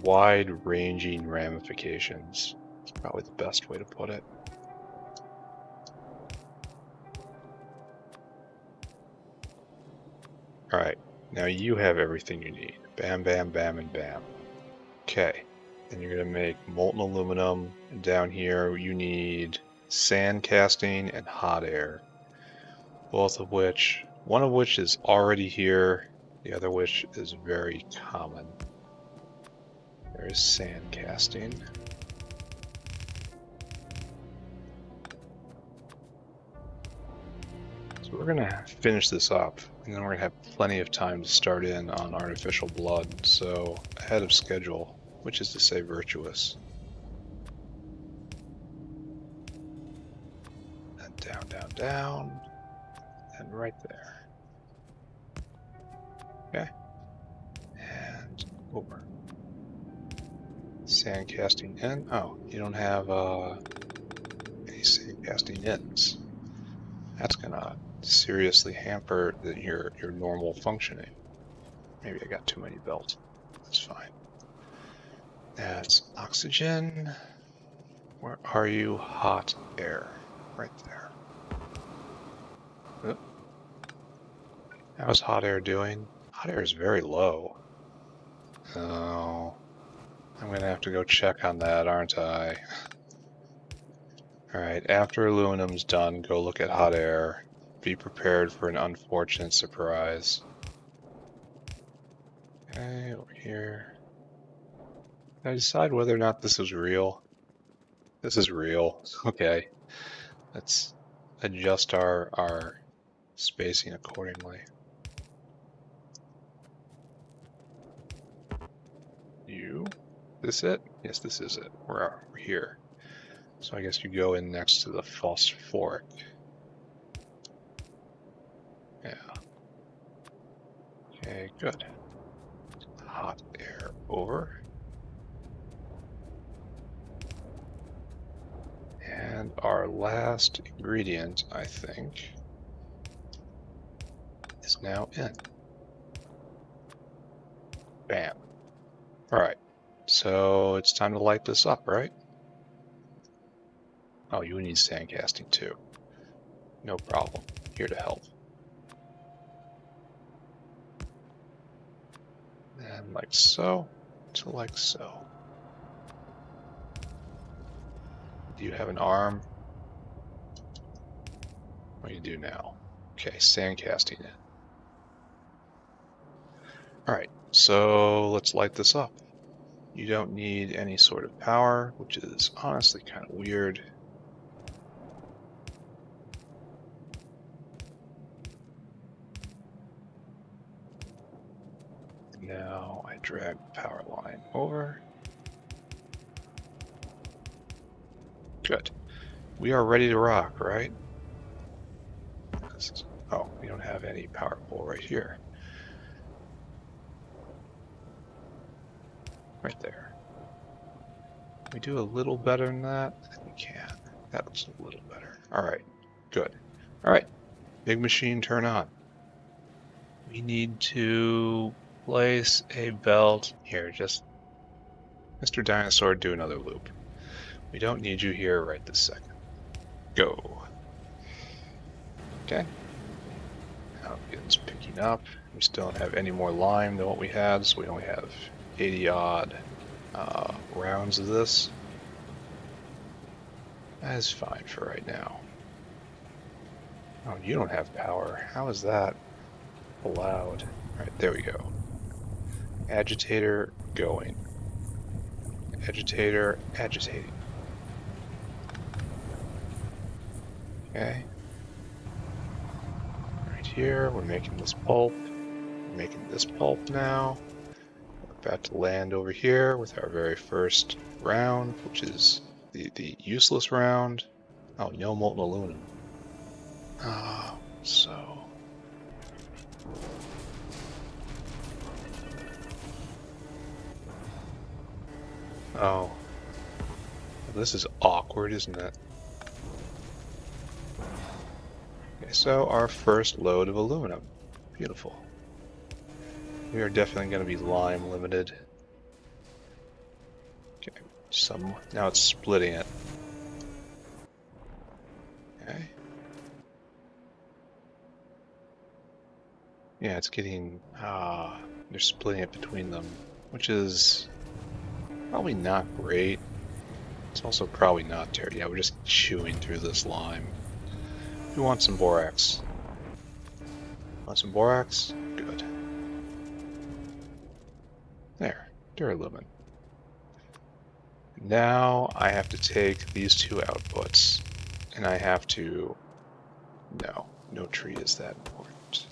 wide-ranging ramifications. It's probably the best way to put it. Alright, now you have everything you need. Bam, bam, bam, and bam. Okay, then you're going to make molten aluminum. And down here you need sand casting and hot air. Both of which, one of which is already here, the other which is very common. There is sand casting. So we're going to finish this up, and then we're going to have plenty of time to start in on artificial blood, so ahead of schedule, which is to say virtuous. And down, down, down, and right there. Okay. And over. Sand casting in. Oh, you don't have any sand casting ins. That's gonna seriously hamper your normal functioning. Maybe I got too many belts. That's fine. That's oxygen. Where are you? Hot air. Right there. Oh. How's hot air doing? Hot air is very low. Oh, I'm gonna have to go check on that, aren't I? Alright, after aluminum's done, go look at hot air. Be prepared for an unfortunate surprise. Okay, over here. Did I decide whether or not this is real? This is real. Okay. Let's adjust our spacing accordingly. This it? Yes, this is it. We're here. So I guess you go in next to the phosphoric. Yeah. Okay, good. Hot air over. And our last ingredient, I think, is now in. Bam. Alright, so it's time to light this up, right? Oh, you need sand casting too. No problem. Here to help. And like so, to like so. Do you have an arm? What do you do now? Okay, sand casting in. Alright, so let's light this up. You don't need any sort of power, which is honestly kind of weird. Now I drag the power line over. Good. We are ready to rock, right? Oh, we don't have any power pole right here. Right there. Can we do a little better than that? I think we can. That looks a little better. Alright, good. Alright, big machine, turn on. We need to place a belt here. Just Mr. Dinosaur, do another loop. We don't need you here right this second. Go. Okay. Now it's picking up. We still don't have any more lime than what we had, so we only have 80 odd rounds of this. That is fine for right now. Oh, you don't have power. How is that allowed? Alright, there we go. Agitator going. Agitator agitating. Okay. Right here, we're making this pulp. We're making this pulp now. We're about to land over here with our very first round, which is the useless round. Oh, no molten aluminum. So... Oh. This is awkward, isn't it? Okay, so our first load of aluminum. Beautiful. We are definitely going to be lime limited. Okay, now it's splitting it. Okay. Yeah, it's getting, they're splitting it between them, which is probably not great. It's also probably not terrible. Yeah, we're just chewing through this lime. We want some borax. Want some borax? Good. There, duralumin. Now I have to take these two outputs, and I have to... No tree is that important.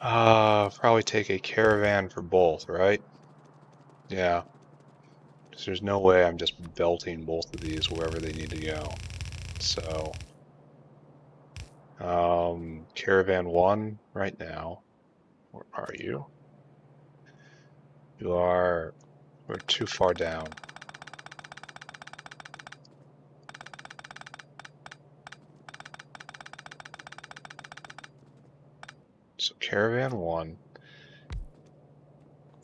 Probably take a caravan for both, right? Yeah. Because there's no way I'm just belting both of these wherever they need to go. So, caravan 1 right now. Where are you? We're too far down. So caravan 1,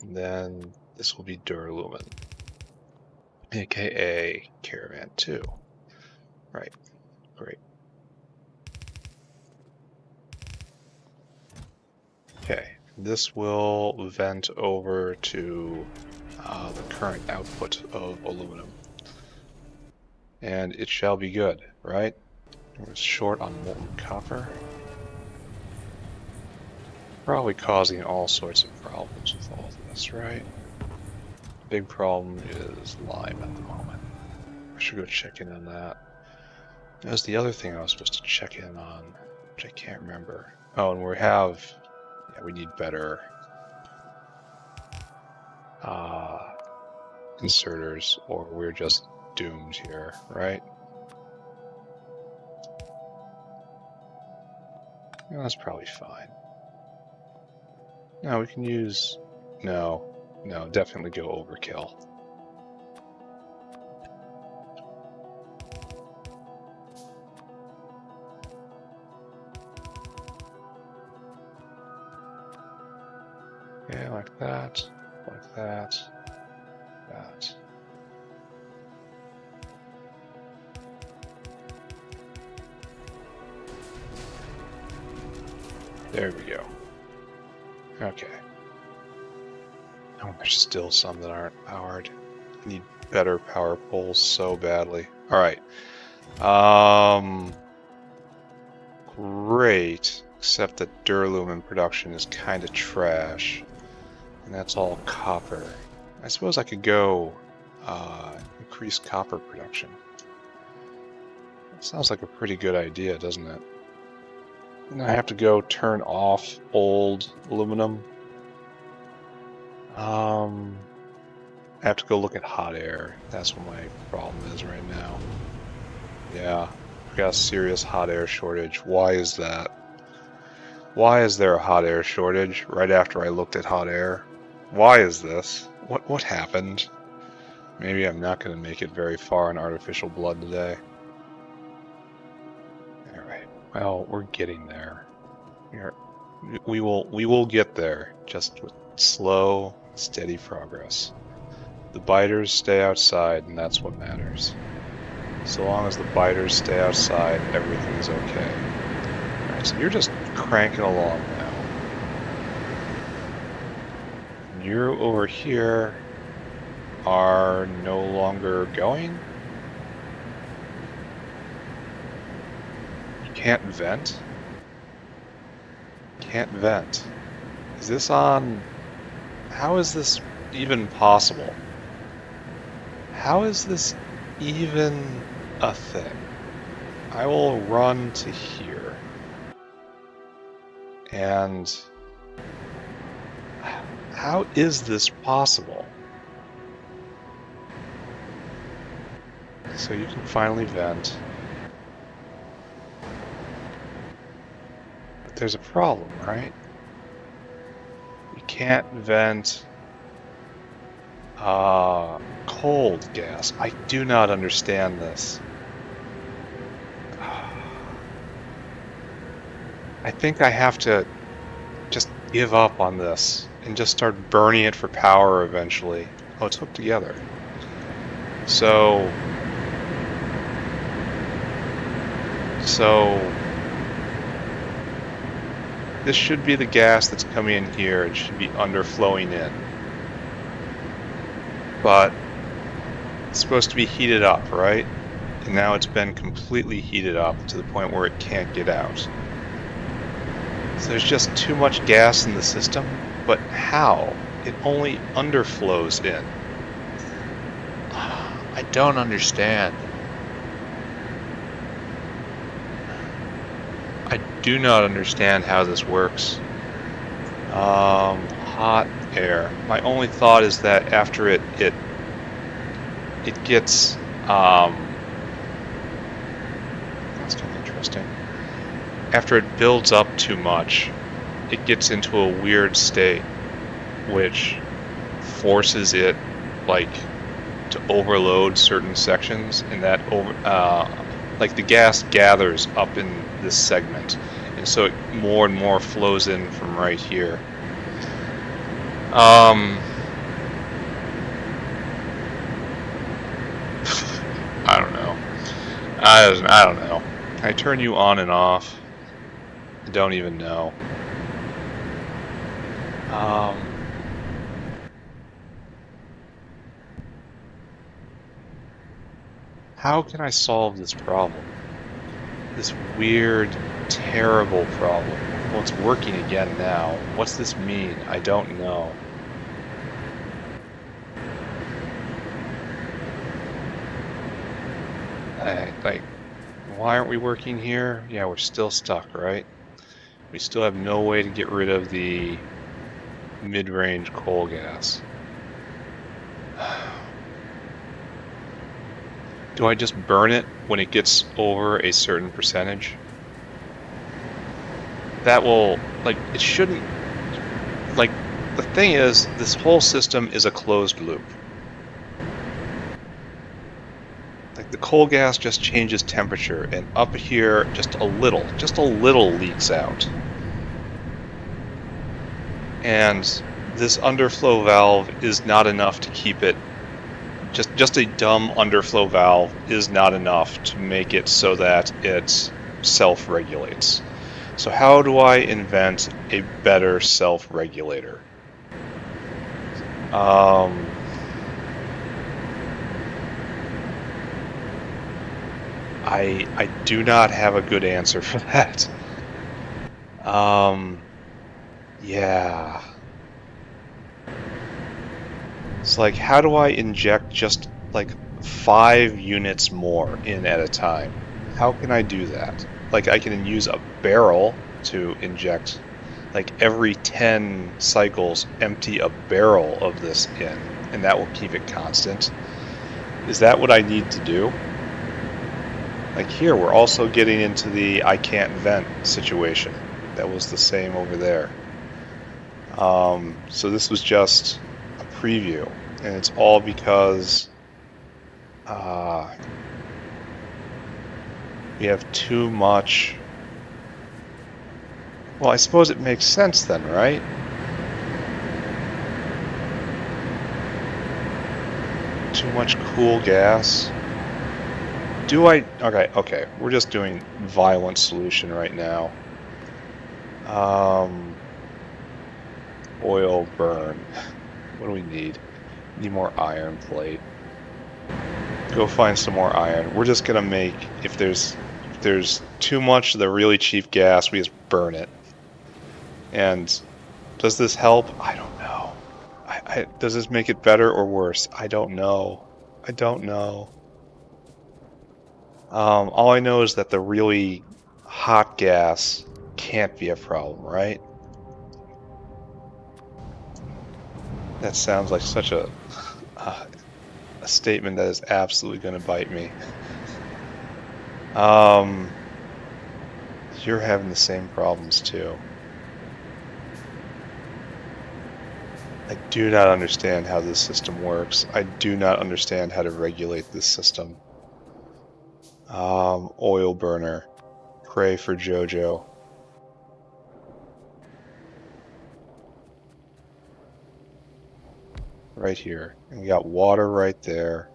and then this will be duralumin, aka caravan 2. Right, great. Okay, this will vent over to the current output of aluminum. And it shall be good, right? We're short on molten copper. Probably causing all sorts of problems with all of this, right? Big problem is lime at the moment. I should go check in on that. That was the other thing I was supposed to check in on, which I can't remember. Oh, and we need better inserters, or we're just doomed here, right? Yeah, that's probably fine. No, we can use... No, definitely go overkill. Yeah, like that, that. There we go. Okay. Oh, there's still some that aren't powered. I need better power poles so badly. Alright. Great. Except that duralumin production is kind of trash. And that's all copper. I suppose I could go increase copper production. That sounds like a pretty good idea, doesn't it? And I have to go turn off old aluminum. I have to go look at hot air. That's what my problem is right now. Yeah, we've got a serious hot air shortage. Why is that? Why is there a hot air shortage right after I looked at hot air? Why is this? What happened? Maybe I'm not going to make it very far in artificial blood today. Alright, well, we're getting there. We will get there, just with slow, steady progress. The biters stay outside, and that's what matters. So long as the biters stay outside, everything's okay. Alright, so you're just cranking along now. And you over here are no longer going? You can't vent? Can't vent. Is this on... How is this even possible? How is this even a thing? I will run to here. And... How is this possible? So you can finally vent. But there's a problem, right? You can't vent cold gas. I do not understand this. I think I have to just give up on this and just start burning it for power eventually. Oh, it's hooked together. So this should be the gas that's coming in here. It should be underflowing in. But it's supposed to be heated up, right? And now it's been completely heated up to the point where it can't get out. So there's just too much gas in the system, but how? It only underflows in. I don't understand. I do not understand how this works. Hot air. My only thought is that after it gets that's kind of interesting. After it builds up too much, it gets into a weird state, which forces it like to overload certain sections, and that like the gas gathers up in this segment, and so it more and more flows in from right here. I don't know. I don't know. Can I turn you on and off? I don't even know. How can I solve this problem? This weird, terrible problem. Well, it's working again now. What's this mean? I don't know. Like, why aren't we working here? Yeah, we're still stuck, right? We still have no way to get rid of the mid-range coal gas. Do I just burn it when it gets over a certain percentage? That will, like, it shouldn't, like, the thing is, this whole system is a closed loop. Like, the coal gas just changes temperature, and up here, just a little leaks out. And this underflow valve is not enough to keep it. Just a dumb underflow valve is not enough to make it so that it self-regulates. So how do I invent a better self-regulator? I do not have a good answer for that. Yeah. It's like, how do I inject just like 5 units more in at a time? How can I do that? Like, I can use a barrel to inject, like every 10 cycles, empty a barrel of this in, and that will keep it constant. Is that what I need to do? Like here, we're also getting into the I can't vent situation. That was the same over there. So this was just a preview, and it's all because we have too much. Well, I suppose it makes sense then, right? Too much cool gas. Do I? Okay, we're just doing violent solution right now. Oil burn. What do we need? Need more iron plate. Go find some more iron. We're just gonna make, if there's too much of the really cheap gas, we just burn it. And does this help? I don't know. Does this make it better or worse? I don't know. I don't know. All I know is that the really hot gas can't be a problem, right? That sounds like such a statement that is absolutely going to bite me. You're having the same problems too. I do not understand how this system works. I do not understand how to regulate this system. Oil burner. Pray for JoJo. Right here. And we got water right there.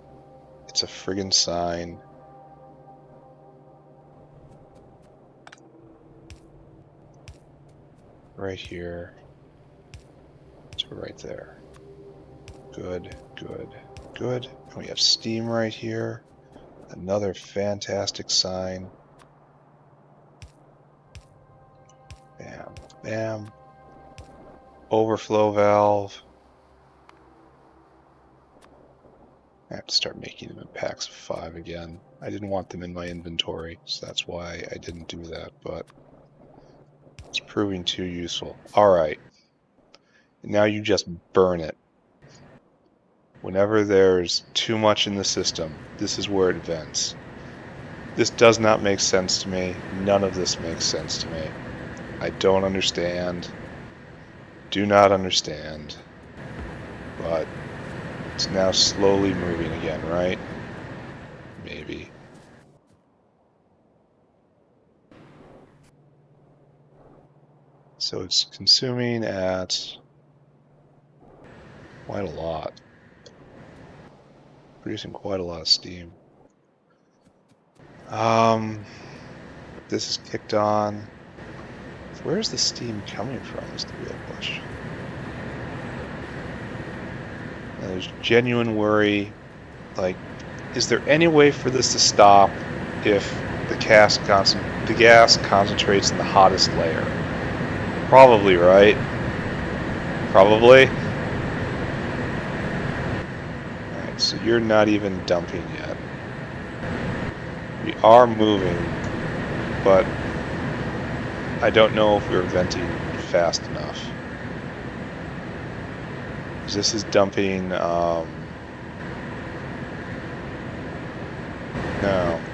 It's a friggin' sign. Right here. To right there. Good, good, good. And we have steam right here. Another fantastic sign. Bam, bam. Overflow valve. I have to start making them in packs of 5 again. I didn't want them in my inventory, so that's why I didn't do that, but it's proving too useful. Alright. Now you just burn it. Whenever there's too much in the system, this is where it vents. This does not make sense to me. None of this makes sense to me. I don't understand. Do not understand. But it's now slowly moving again, right? Maybe. So it's consuming at quite a lot. Producing quite a lot of steam. This is kicked on. Where's the steam coming from is the real question. Now, there's genuine worry, like, is there any way for this to stop if the gas concentrates in the hottest layer? Probably, right? Probably. Alright, so you're not even dumping yet. We are moving, but I don't know if we're venting fast enough. Because this is dumping, no,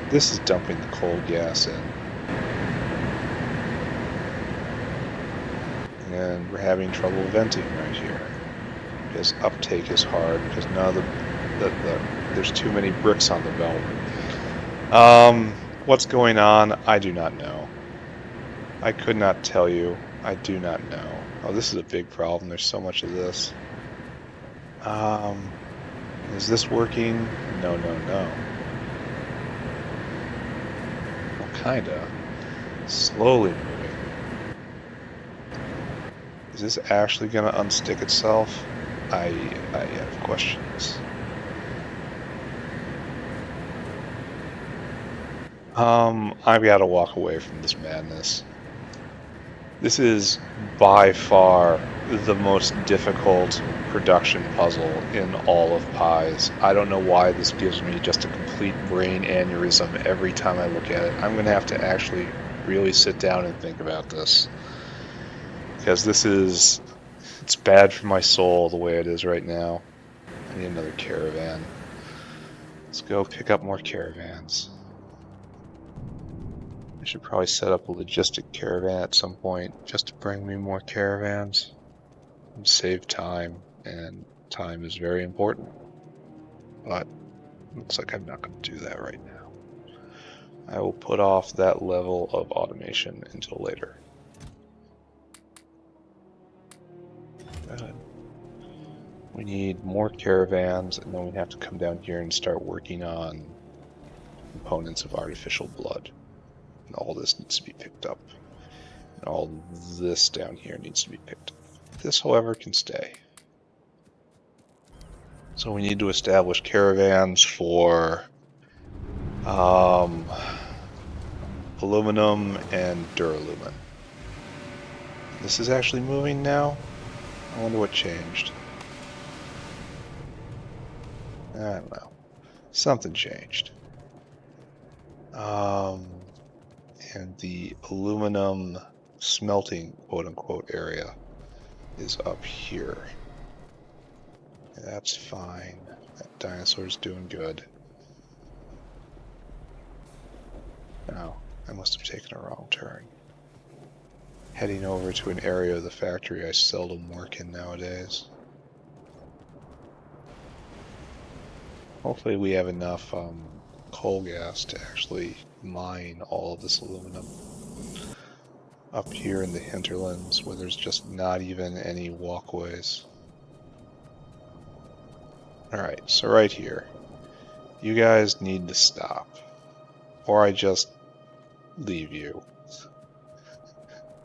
this is dumping the cold gas in. And we're having trouble venting right here. Because uptake is hard, because now there's too many bricks on the belt. What's going on? I do not know. I could not tell you. I do not know. Oh, this is a big problem. There's so much of this. Is this working? No, no, no. Well, kinda. Slowly moving. Is this actually gonna unstick itself? I have questions. I've got to walk away from this madness. This is by far the most difficult production puzzle in all of pies. I don't know why this gives me just a complete brain aneurysm every time I look at it. I'm going to have to actually really sit down and think about this. Because it's bad for my soul the way it is right now. I need another caravan. Let's go pick up more caravans. I should probably set up a logistic caravan at some point just to bring me more caravans and save time, and time is very important. But looks like I'm not going to do that right now. I will put off that level of automation until later. Good. We need more caravans, and then we have to come down here and start working on components of artificial blood. And all this needs to be picked up. And all this down here needs to be picked up. This, however, can stay. So we need to establish caravans for aluminum and duralumin. This is actually moving now? I wonder what changed. I don't know. Something changed. And the aluminum smelting, quote-unquote, area is up here. That's fine. That dinosaur's doing good. Oh, I must have taken a wrong turn. Heading over to an area of the factory I seldom work in nowadays. Hopefully we have enough coal gas to actually mine all of this aluminum. Up here in the hinterlands where there's just not even any walkways. Alright, so right here. You guys need to stop. Or I just leave you.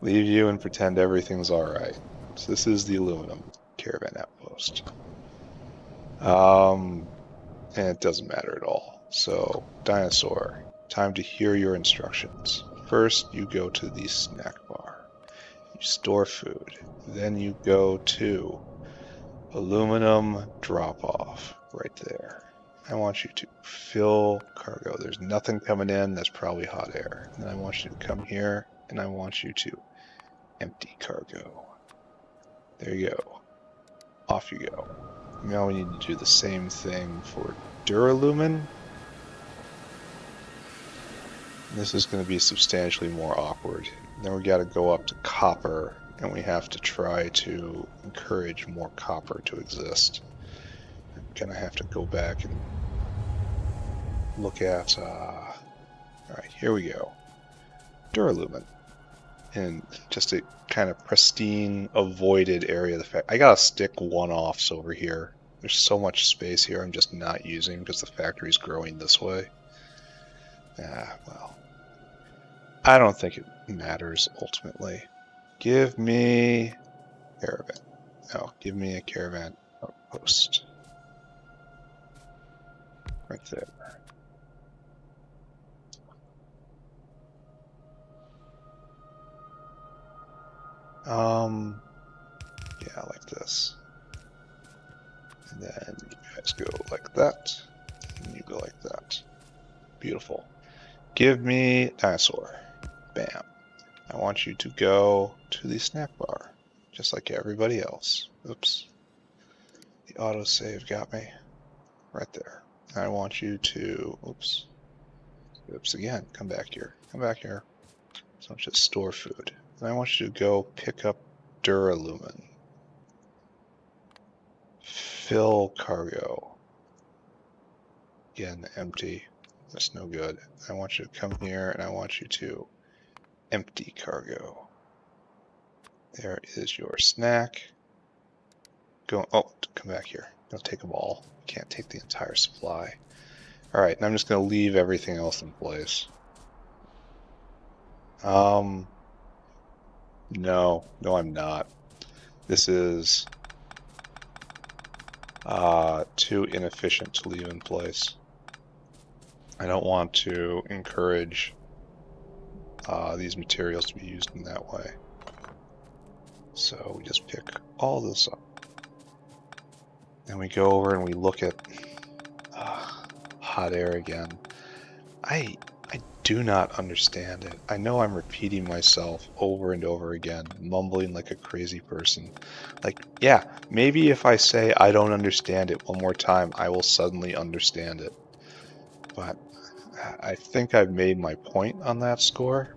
Leave you and pretend everything's alright. So this is the aluminum caravan outpost. And it doesn't matter at all. So, dinosaur, time to hear your instructions. First, you go to the snack bar. You store food. Then you go to aluminum drop-off right there. I want you to fill cargo. There's nothing coming in, that's probably hot air. And then I want you to come here, and I want you to empty cargo. There you go. Off you go. Now we need to do the same thing for duralumin. This is going to be substantially more awkward. Then we got to go up to copper, and we have to try to encourage more copper to exist. I'm going to have to go back and look at... Alright, here we go. Duralumin. And just a kind of pristine, avoided area of the factory. I gotta stick one-offs over here. There's so much space here I'm just not using because the factory's growing this way. Well. I don't think it matters, ultimately. Give me... caravan. No, give me a caravan outpost. Right there. Yeah, like this. And then you guys go like that. And you go like that. Beautiful. Give me dinosaur. Bam. I want you to go to the snack bar, just like everybody else. Oops. The autosave got me. Right there. I want you to... Oops. Oops again. Come back here. Come back here. So just store food. And I want you to go pick up duralumin. Fill cargo. Again, empty. That's no good. I want you to come here and I want you to empty cargo. There is your snack. Go. Oh, come back here. Don't take them all. You can't take the entire supply. Alright, and I'm just going to leave everything else in place. No, I'm not. This is too inefficient to leave in place. I don't want to encourage these materials to be used in that way. So we just pick all this up. And we go over and we look at hot air again. I do not understand it. I know I'm repeating myself over and over again, mumbling like a crazy person. Like, yeah, maybe if I say I don't understand it one more time, I will suddenly understand it. But I think I've made my point on that score.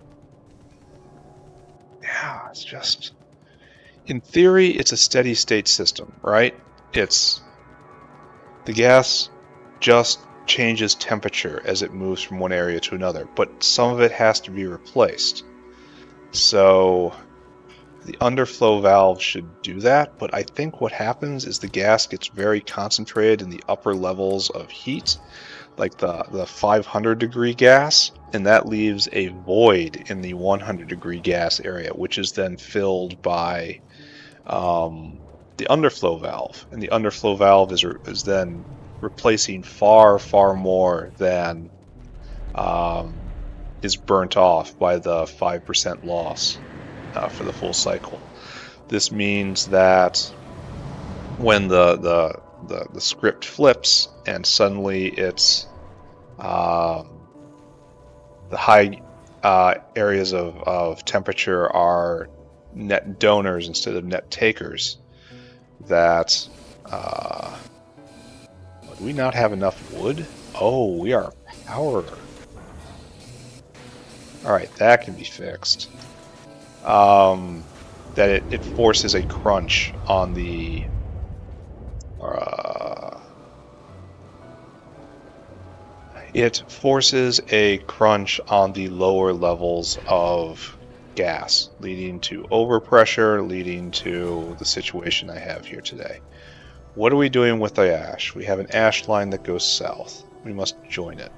Yeah, it's just... In theory, it's a steady state system, right? It's... The gas just changes temperature as it moves from one area to another, but some of it has to be replaced. So the underflow valve should do that, but I think what happens is the gas gets very concentrated in the upper levels of heat, like the 500 degree gas, and that leaves a void in the 100 degree gas area, which is then filled by the underflow valve, and the underflow valve is then replacing far more than is burnt off by the 5% loss for the full cycle. This means that when the script flips and suddenly it's the high areas of temperature are net donors instead of net takers, that do we not have enough wood? Oh, we are power. Alright, that can be fixed. That it forces a crunch on the it forces a crunch on the lower levels of gas, leading to overpressure, leading to the situation I have here today. What are we doing with the ash? We have an ash line that goes south. We must join it.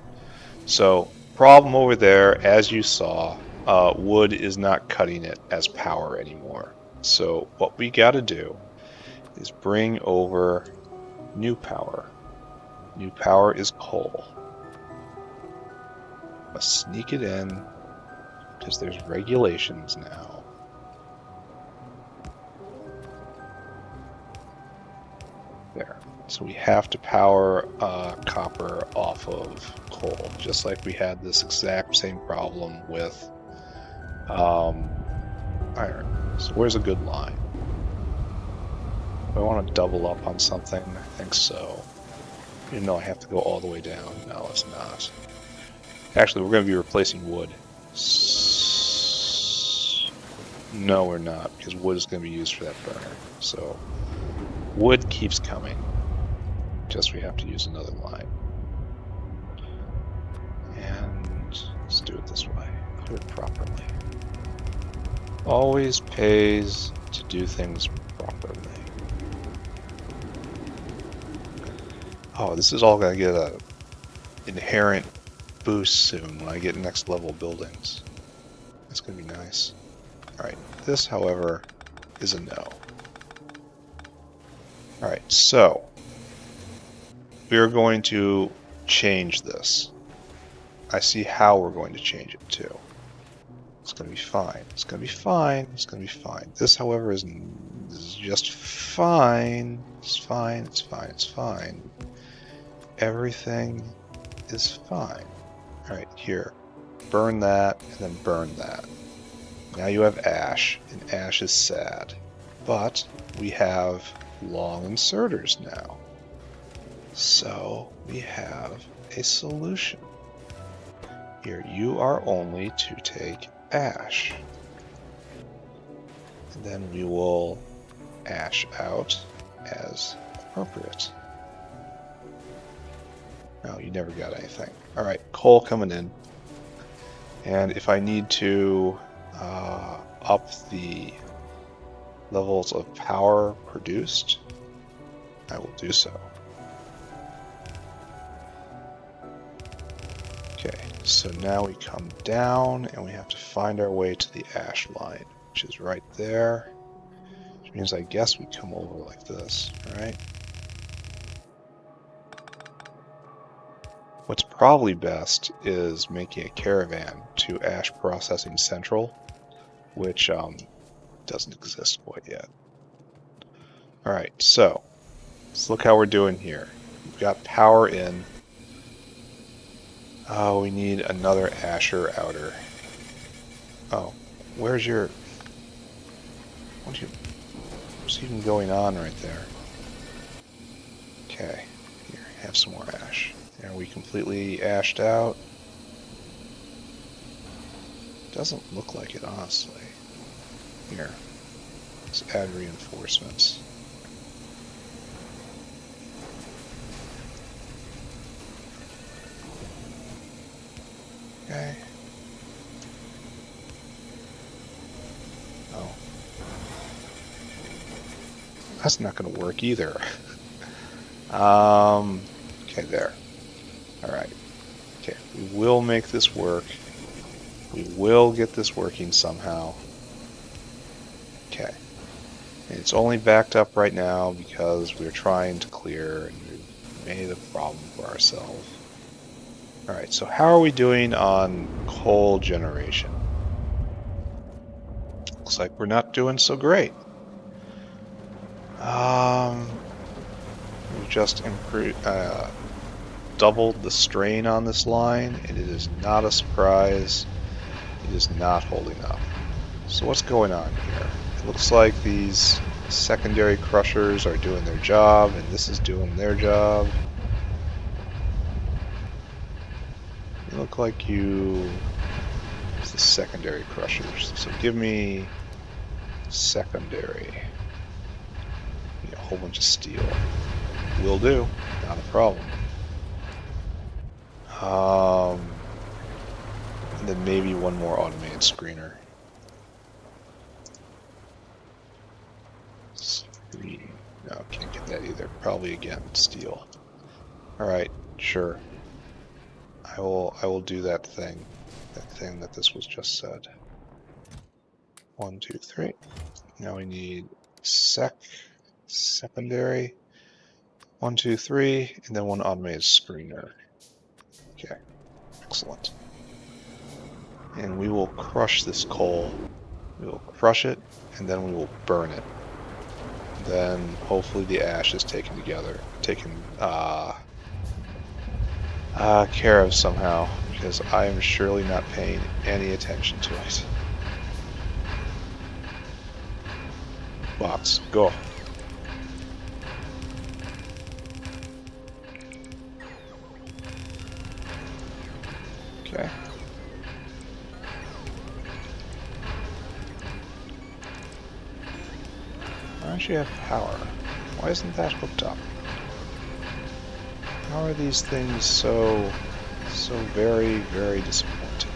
So, problem over there, as you saw, wood is not cutting it as power anymore. So what we got to do is bring over new power. New power is coal. Must sneak it in because there's regulations now. There. So we have to power copper off of coal, just like we had this exact same problem with iron. So where's a good line? Do I want to double up on something? I think so. Even though I have to go all the way down. No, it's not. Actually, we're going to be replacing wood. No, we're not, because wood is going to be used for that burner. So wood keeps coming. Just we have to use another line. And let's do it this way. Do it properly. Always pays to do things properly. Oh, this is all going to get a inherent boost soon when I get next level buildings. That's going to be nice. Alright, this, however, is a no. Alright, so we are going to change this. I see how we're going to change it too. It's going to be fine. It's going to be fine. It's going to be fine. This, however, is just fine. It's fine. It's fine. It's fine. Everything is fine. Alright, here. Burn that, and then burn that. Now you have ash, and ash is sad. But we have long inserters now. So we have a solution. Here, you are only to take ash. And then we will ash out as appropriate. No, you never got anything. Alright, coal coming in. And if I need to up the levels of power produced, I will do so. Okay, so now we come down and we have to find our way to the ash line, which is right there. Which means I guess we come over like this, right? What's probably best is making a caravan to Ash Processing Central, which doesn't exist quite yet. Alright, so let's look how we're doing here. We've got power in. Oh, we need another Asher outer. Oh, where's your... What's even going on right there? Okay, here, have some more ash. Are we completely ashed out? Doesn't look like it, honestly. Here, let's add reinforcements. Okay. Oh. That's not going to work either. Okay, there. Alright. Okay, we will make this work. We will get this working somehow. Okay. And it's only backed up right now because we're trying to clear and we've made a problem for ourselves. Alright, so how are we doing on coal generation? Looks like we're not doing so great. We've just improved, doubled the strain on this line, and it is not a surprise. It is not holding up. So what's going on here? It looks like these secondary crushers are doing their job, and this is doing their job. You look like you... Is the secondary crushers. So give me secondary. A whole bunch of steel. Will do. Not a problem. And then maybe one more automated screener. Screen. No, can't get that either. Probably again steel. All right, sure. I will do that thing that this was just said. 1, 2, 3. Now we need secondary. 1, 2, 3, and then one automated screener. Okay, excellent. And we will crush this coal. We will crush it, and then we will burn it. Then hopefully the ash is taken care of somehow, because I am surely not paying any attention to it. Box, go. Okay. I actually have power. Why isn't that hooked up? How are these things so very, very disappointing?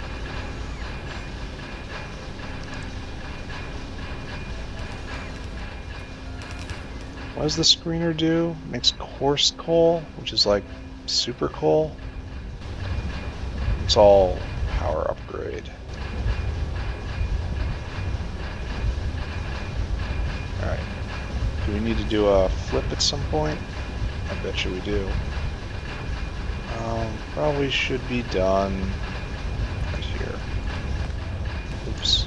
What does the screener do? It makes coarse coal, which is like super coal. It's all power upgrade. Alright. Do we need to do a flip at some point? I bet you we do. Probably should be done right here. Oops.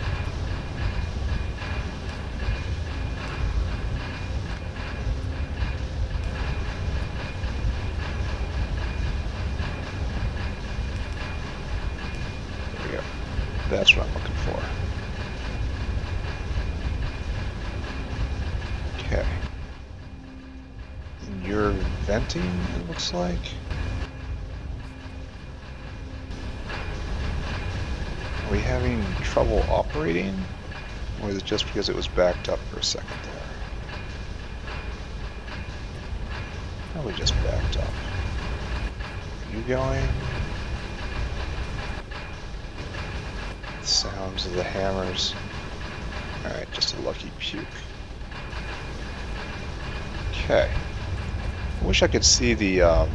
There we go. That's what I'm looking for. Okay. And you're venting, it looks like. Are we having trouble operating? Or is it just because it was backed up for a second there? Probably just backed up. Are you going? The sounds of the hammers. Alright, just a lucky puke. Okay. I wish I could see the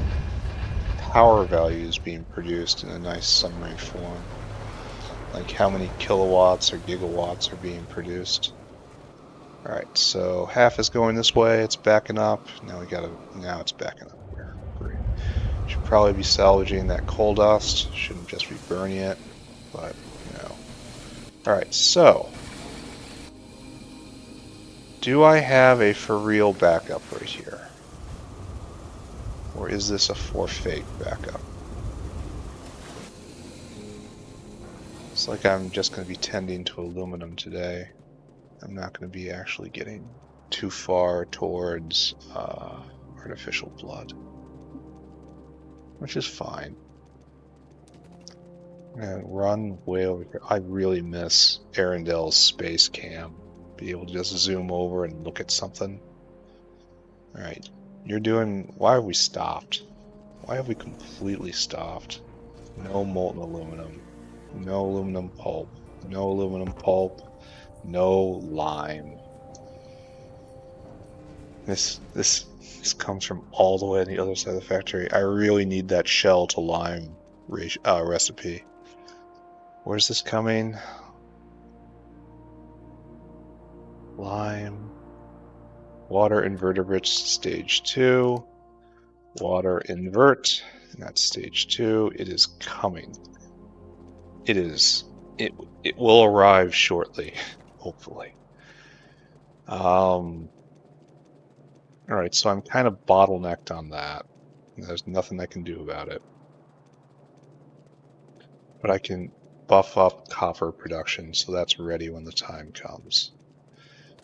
power values being produced in a nice summary form. Like how many kilowatts or gigawatts are being produced. Alright, so half is going this way, it's backing up. Now it's backing up here. Great. Should probably be salvaging that coal dust. Shouldn't just be burning it, but Alright, so do I have a for real backup right here? Or is this a for fake backup? It's like I'm just going to be tending to aluminum today. I'm not going to be actually getting too far towards artificial blood, which is fine. I'm going to run way over here. I really miss Arundel's space cam. Be able to just zoom over and look at something. Alright, why have we stopped? Why have we completely stopped? No molten aluminum. No aluminum pulp. No aluminum pulp. No lime. This comes from all the way on the other side of the factory. I really need that shell to lime recipe. Where's this coming? Lime. Water invertebrates stage 2. Water invert. And that's stage 2. It is coming. It will arrive shortly, hopefully. Alright, so I'm kind of bottlenecked on that. There's nothing I can do about it. But I can buff up copper production so that's ready when the time comes.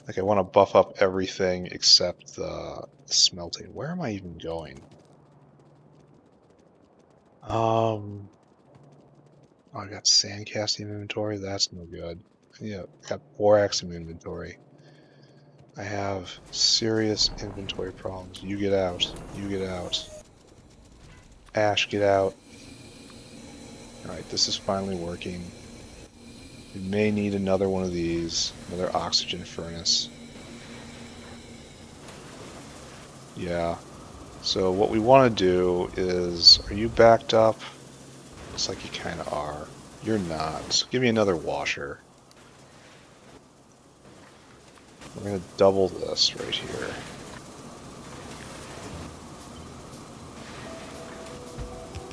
Like I want to buff up everything except the smelting. Where am I even going? Oh, I got sand casting inventory. That's no good. Yeah, I got borax in inventory. I have serious inventory problems. You get out. You get out. Ash, get out. Alright, this is finally working. We may need another one of these. Another oxygen furnace. Yeah. So what we want to do is... Are you backed up? Looks like you kind of are. You're not. So give me another washer. We're going to double this right here.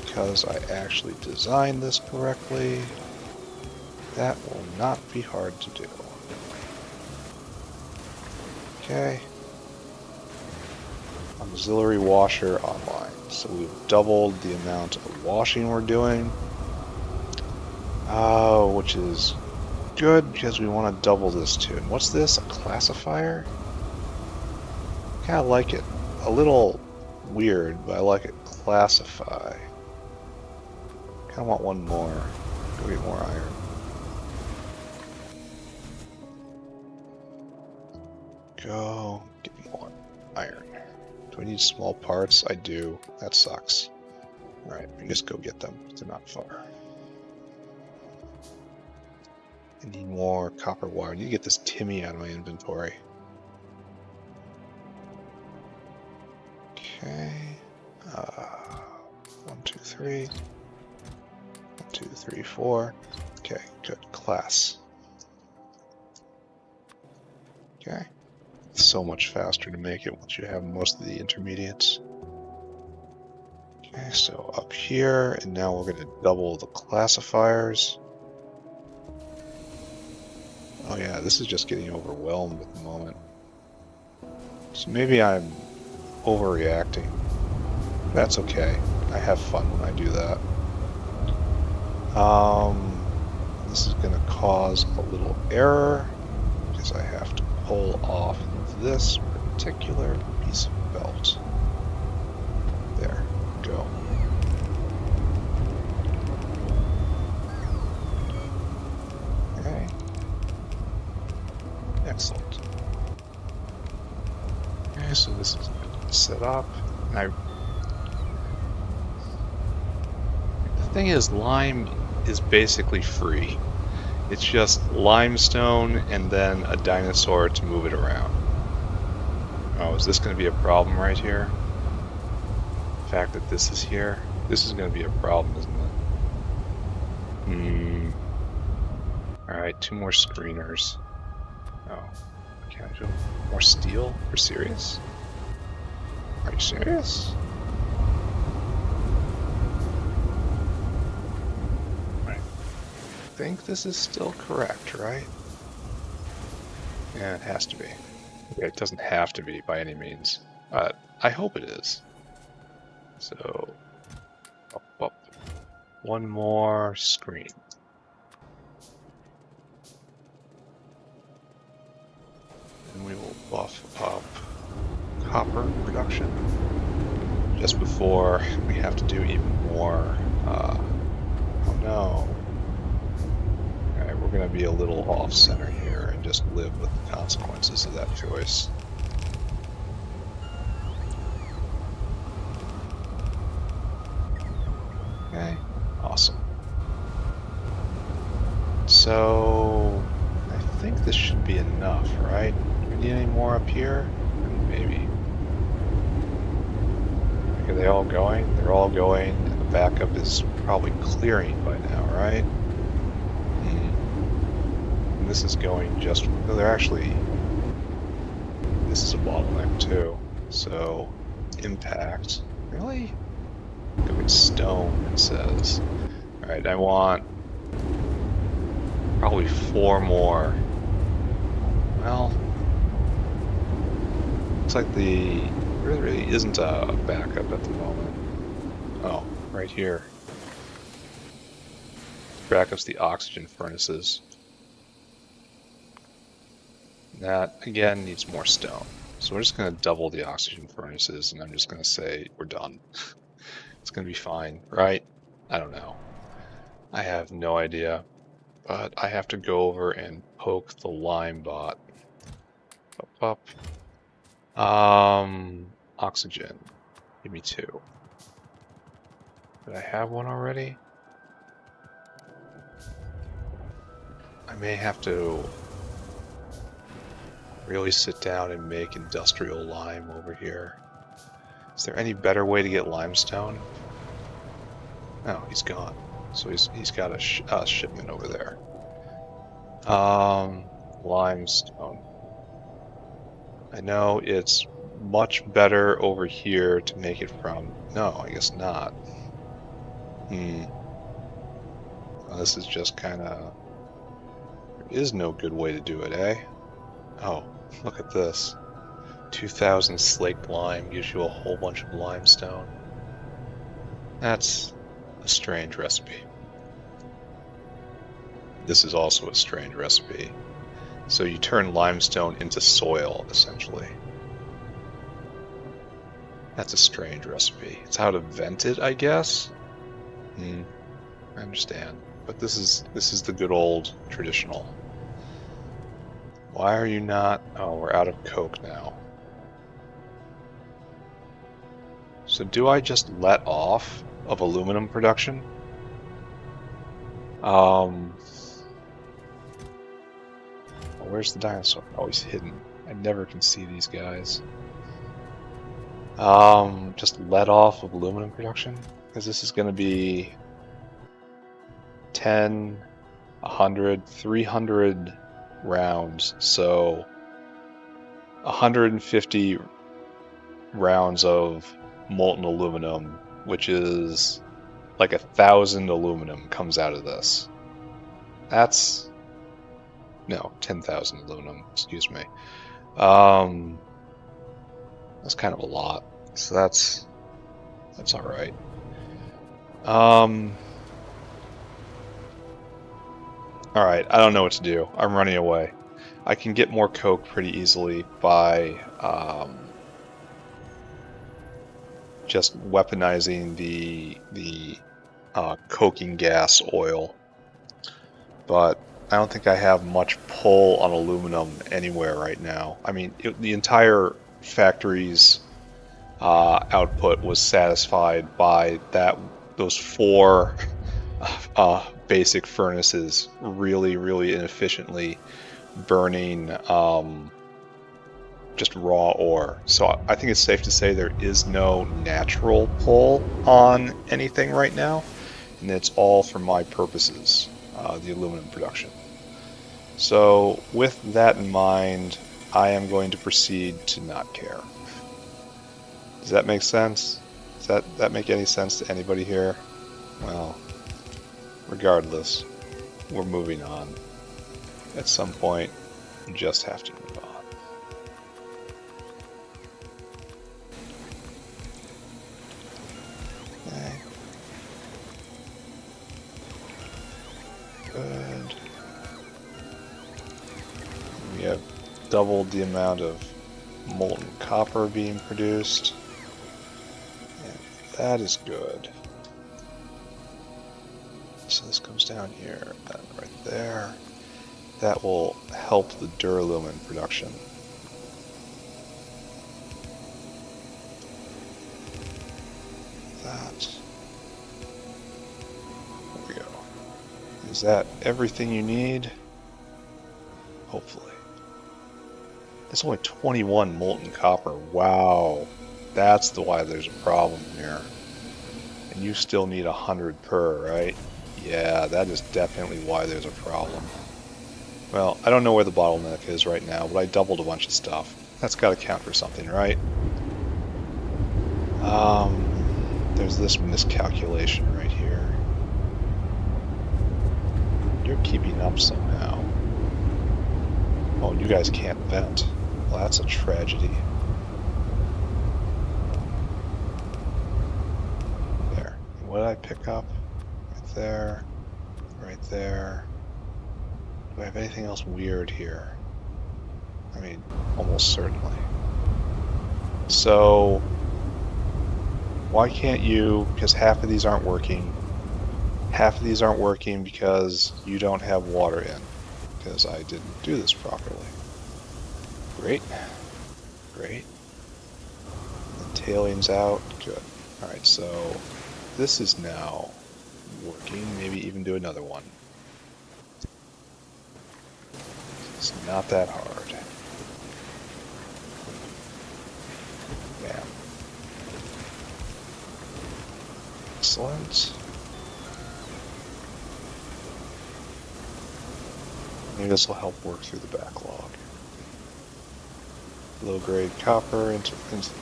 Because I actually designed this correctly, that will not be hard to do. Okay. Auxiliary washer online. So we've doubled the amount of washing we're doing. Oh, which is good because we want to double this too. And what's this? A classifier? Kind of like it. A little weird, but I like it. Classify. Kind of want one more. Go get more iron. Go get more iron. Do I need small parts? I do. That sucks. Alright, we just go get them. They're not far. I need more copper wire. I need to get this Timmy out of my inventory. Okay. 1, 2, 3. 1, 2, 3, 4. Okay, good. Class. Okay. It's so much faster to make it once you have most of the intermediates. Okay, so up here, and now we're going to double the classifiers. Oh yeah, this is just getting overwhelmed at the moment. So maybe I'm overreacting. That's okay. I have fun when I do that. This is going to cause a little error because I have to pull off this particular piece of belt. There, go. Okay. Excellent. Okay, so this is set up. And the thing is, lime is basically free. It's just limestone and then a dinosaur to move it around. Oh, is this going to be a problem right here? The fact that this is here? This is going to be a problem, isn't it? Alright, 2 more screeners. Oh, can I do more steel? You're serious? Are you serious? I think this is still correct, right? Yeah, it has to be. Okay, it doesn't have to be by any means. I hope it is. So, up. 1 more screen. And we will buff up copper production just before we have to do even more. Oh no. Alright, we're going to be a little off-center here and just live with the consequences of that choice. Okay, awesome. So, I think this should be enough, right? Do we need any more up here? Maybe. Are they all going? They're all going, and the backup is probably clearing by now, right? And this is going just... No, they're actually... This is a bottleneck too. So, impact. Really? Go get stone, it says. Alright, I want... probably 4 more. Well... Looks like there really isn't a backup at the moment. Oh, right here. Backup's the oxygen furnaces. That, again, needs more stone. So we're just going to double the oxygen furnaces, and I'm just going to say we're done. It's going to be fine, right? I don't know. I have no idea, but I have to go over and poke the lime bot. Up, up. Oxygen. Give me 2. Did I have one already? I may have to really sit down and make industrial lime over here. Is there any better way to get limestone? No, he's gone. So he's got a shipment over there. Limestone. I know it's much better over here to make it from. No, I guess not. Well, this is just kind of. There is no good way to do it, eh? Oh, look at this. 2,000 slaked lime gives you a whole bunch of limestone. That's a strange recipe. This is also a strange recipe. So you turn limestone into soil, essentially. That's a strange recipe. It's how to vent it, I guess? I understand. But this is the good old traditional. Why are you not... Oh, we're out of coke now. So do I just let off of aluminum production? Where's the dinosaur? Oh, he's hidden. I never can see these guys. Just let off of aluminum production? Because this is going to be 10, 100, 300 rounds. So 150 rounds of molten aluminum, which is like 1,000 aluminum comes out of this. That's... No, 10,000 aluminum, excuse me. That's kind of a lot, so that's all right. All right, I don't know what to do. I'm running away. I can get more coke pretty easily by just weaponizing the coking gas oil, but I don't think I have much pull on aluminum anywhere right now. I mean, the entire factory's output was satisfied by those 4 basic furnaces really, really inefficiently burning just raw ore. So I think it's safe to say there is no natural pull on anything right now, and it's all for my purposes. The aluminum production. So with that in mind, I am going to proceed to not care. Does that make sense? Does that make any sense to anybody here? Well, regardless, we're moving on. At some point, you just have to move on. Okay. Good. We have doubled the amount of molten copper being produced. And that is good. So this comes down here, and right there. That will help the duralumin production. That. There we go. Is that everything you need? Hopefully. It's only 21 molten copper. Wow. That's why there's a problem here. And you still need 100 per, right? Yeah, that is definitely why there's a problem. Well, I don't know where the bottleneck is right now, but I doubled a bunch of stuff. That's got to count for something, right? There's this miscalculation right here. You're keeping up somehow. Oh, you guys can't vent. Well, that's a tragedy. There. What did I pick up? Right there. Right there. Do I have anything else weird here? I mean, almost certainly. So, why can't you, because half of these aren't working, Half of these aren't working because you don't have water in, because I didn't do this properly. Great. Great. The tailings out. Good. Alright, so this is now working. Maybe even do another one. It's not that hard. Bam. Excellent. Maybe this will help work through the backlog. Low-grade copper into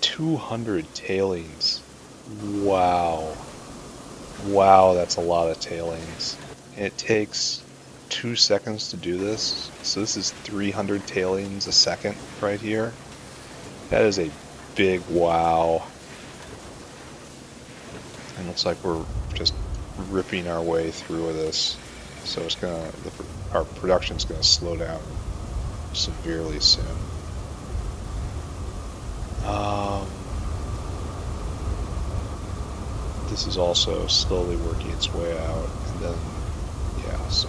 200 tailings. Wow. Wow, that's a lot of tailings. And it takes 2 seconds to do this. So this is 300 tailings a second right here. That is a big wow. And looks like we're just ripping our way through this. So it's gonna, our production's gonna slow down severely soon. This is also slowly working its way out, and then, yeah, so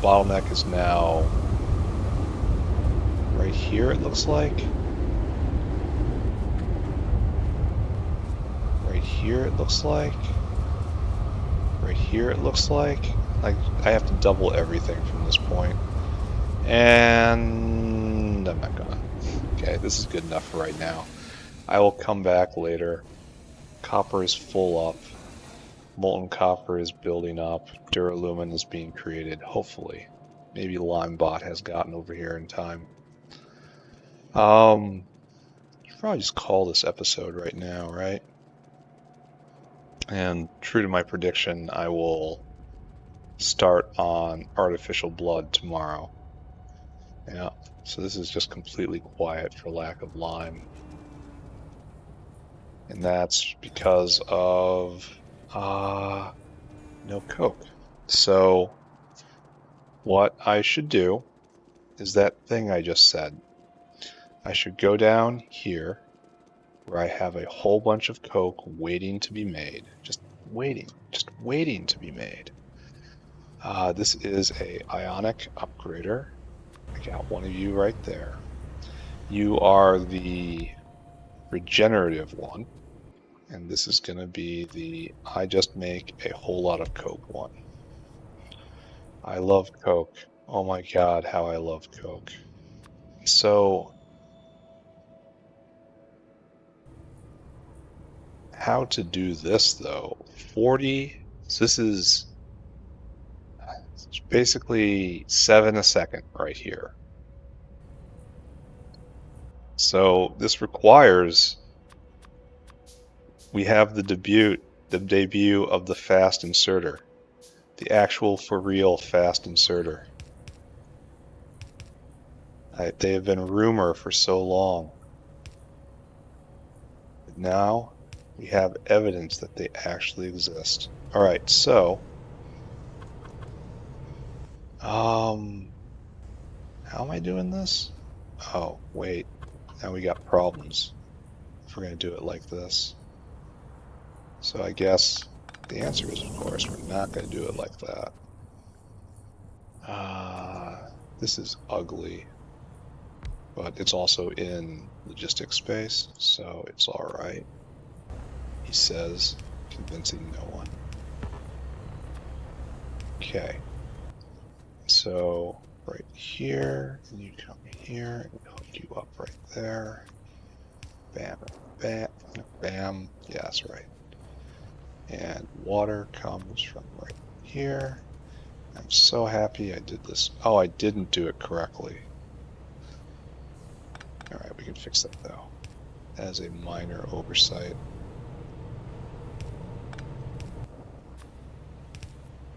bottleneck is now right here, it looks like. Right here, it looks like. Right here, it looks like. Like, I have to double everything from this point. And I'm not gonna. Okay, this is good enough for right now. I will come back later. Copper is full up. Molten copper is building up. Duralumin is being created, hopefully. Maybe Limebot has gotten over here in time. Should probably just call this episode right now, right? And true to my prediction, I will start on artificial blood tomorrow. Yeah, so this is just completely quiet for lack of lime. And that's because of no coke. So what I should do is that thing I just said. I should go down here where I have a whole bunch of coke waiting to be made. Just waiting to be made. This is a ionic upgrader. I got one of you right there. You are the regenerative one. And this is going to be the I just make a whole lot of coke one. I love coke. Oh my god, how I love coke. So, how to do this though? 40, so this is basically 7 a second right here. So this requires we have the debut of the fast inserter. The actual for real fast inserter. They have been rumor for so long. But now we have evidence that they actually exist. Alright, so how am I doing this? Oh, wait. Now we got problems if we're going to do it like this. So I guess the answer is, of course, we're not going to do it like that. This is ugly, but it's also in logistics space, so it's alright. He says, convincing no one. Okay. So, right here, and you come here, and hook you up right there. Bam, bam, bam. Yeah, that's right. And water comes from right here. I'm so happy I did this. Oh, I didn't do it correctly. Alright, we can fix that though. That is a minor oversight.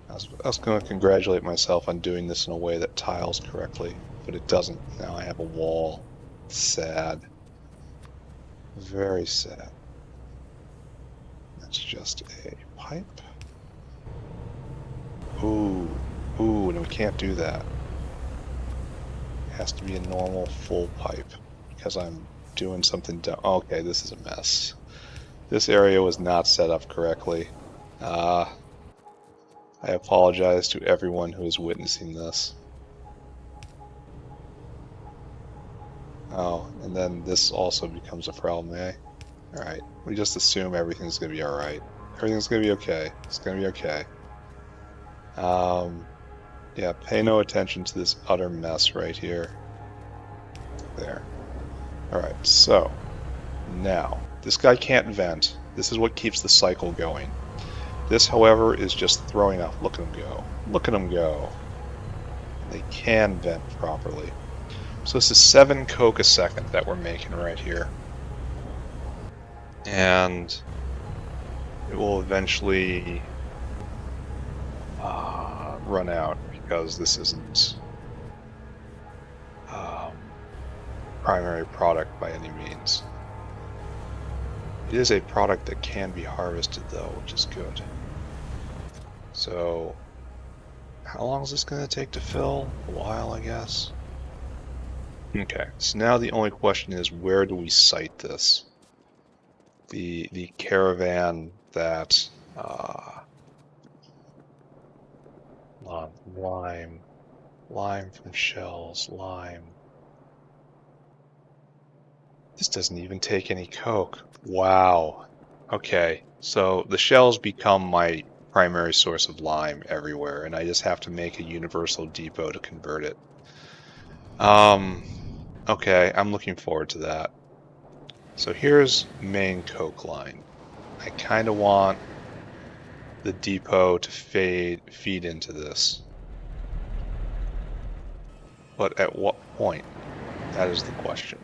I was going to congratulate myself on doing this in a way that tiles correctly, but it doesn't. Now I have a wall. Sad. Very sad. That's just a pipe. Ooh, no, we can't do that. It has to be a normal full pipe because I'm doing something dumb. Okay, this is a mess. This area was not set up correctly. I apologize to everyone who is witnessing this. Oh, and then this also becomes a problem, eh? Alright, we just assume everything's gonna be alright. Everything's gonna be okay. It's gonna be okay. Yeah, pay no attention to this utter mess right here. There. Alright, so, now, this guy can't vent. This is what keeps the cycle going. This, however, is just throwing off. Look at him go. Look at him go. They can vent properly. So this is 7 coke a second that we're making right here. And it will eventually run out because this isn't primary product by any means. It is a product that can be harvested though, which is good. So how long is this going to take to fill? A while, I guess. Okay, so now the only question is, where do we site this? The caravan that lime from shells, lime. This doesn't even take any coke. Wow. Okay, so the shells become my primary source of lime everywhere, and I just have to make a universal depot to convert it. Okay, I'm looking forward to that. So here's main coke line. I kind of want the depot to feed into this. But at what point? That is the question.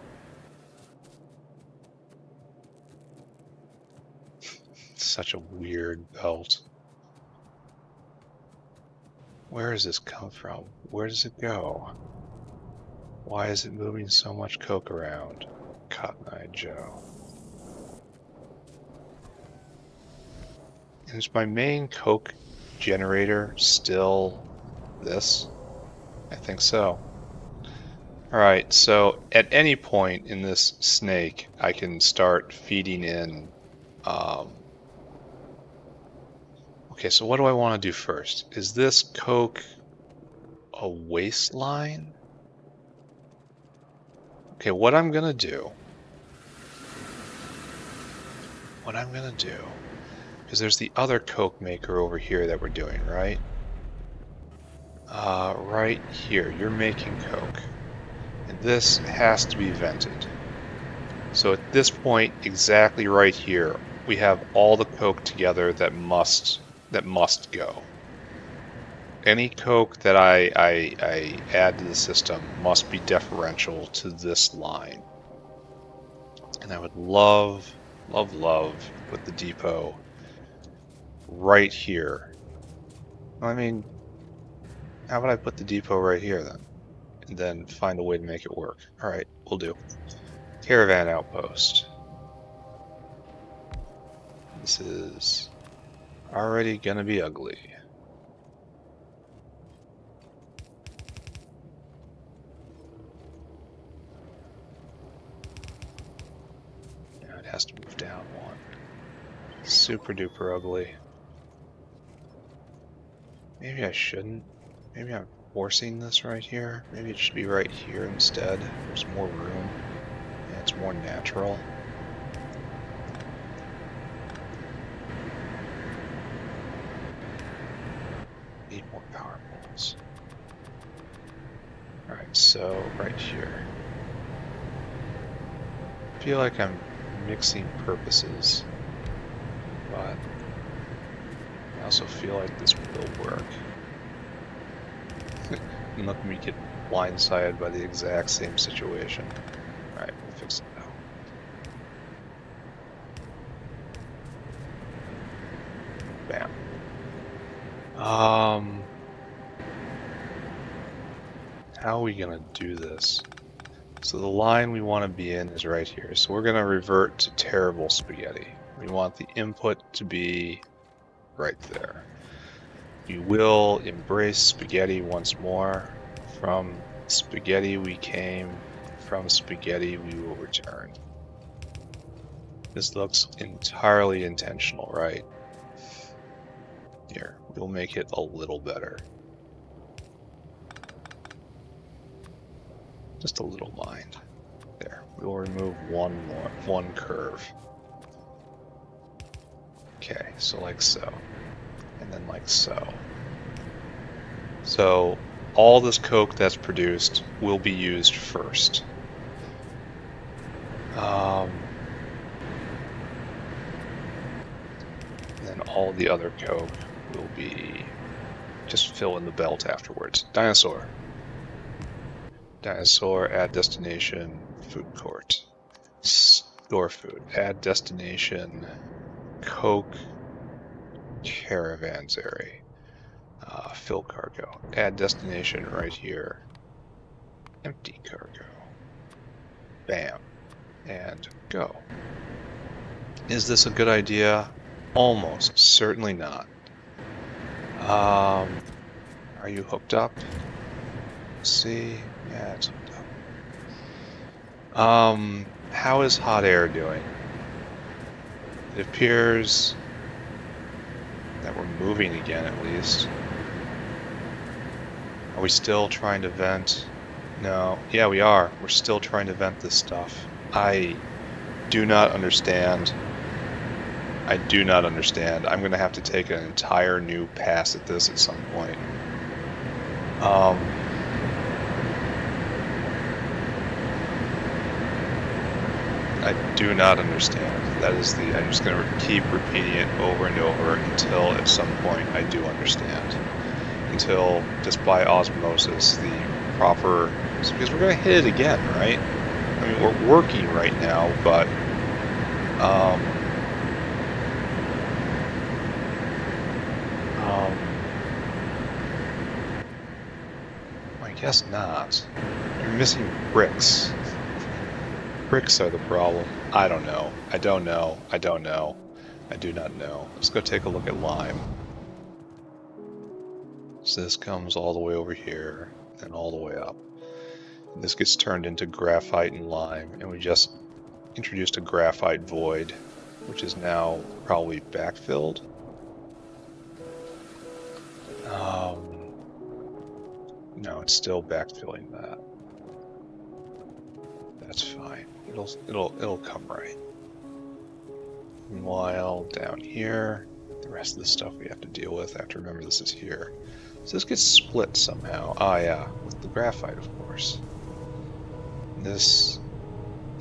Such a weird belt. Where does this come from? Where does it go? Why is it moving so much coke around? Cotton Eye Joe. Is my main coke generator still this? I think so. Alright, so at any point in this snake, I can start feeding in. Okay, so what do I want to do first? Is this coke a waistline? Okay, what I'm gonna do, because there's the other coke maker over here that we're doing, right? Right here, you're making coke. And this has to be vented. So at this point, exactly right here, we have all the coke together that must go. Any coke that I add to the system must be deferential to this line. And I would love put the depot right here. I mean, how about I put the depot right here then? And then find a way to make it work. Alright, we'll do. Caravan outpost. This is already gonna be ugly. Now it has to move down one. Super duper ugly. Maybe I shouldn't. Maybe I'm forcing this right here. Maybe it should be right here instead. There's more room. And it's more natural. Need more power poles. Alright, so right here. I feel like I'm mixing purposes, but I also feel like this will work. And let me get blindsided by the exact same situation. Alright, we'll fix it now. Bam. How are we gonna do this? So the line we want to be in is right here. So we're gonna revert to terrible spaghetti. We want the input to be right there. We will embrace spaghetti once more. From spaghetti we came, from spaghetti we will return. This looks entirely intentional, right? Here, you'll make it a little better. Just a little mind. There. We'll remove one curve. Okay, so like so. And then like so. So all this coke that's produced will be used first. Then all the other coke will be just fill in the belt afterwards. Dinosaur. Dinosaur, add destination, food court. Store food, add destination, coke, caravanserai. Fill cargo, add destination right here, empty cargo. Bam. And go. Is this a good idea? Almost. Certainly not. Are you hooked up? See? Yeah, it's hooked up. How is hot air doing? It appears that we're moving again, at least. Are we still trying to vent? No. Yeah, we are. We're still trying to vent this stuff. I do not understand. I do not understand. I'm going to have to take an entire new pass at this at some point. I do not understand. That is I'm just going to keep repeating it over and over until at some point I do understand. Until, just by osmosis, the proper... Because we're going to hit it again, right? I mean, we're working right now, but... I guess not. You're missing bricks. Bricks are the problem. I don't know. I don't know. I don't know. I do not know. Let's go take a look at lime. So this comes all the way over here and all the way up. And this gets turned into graphite and lime, and we just introduced a graphite void, which is now probably backfilled. No, it's still backfilling that. That's fine. It'll come right. Meanwhile, down here, the rest of the stuff we have to deal with. I have to remember this is here. So this gets split somehow. Ah, yeah, with the graphite, of course. This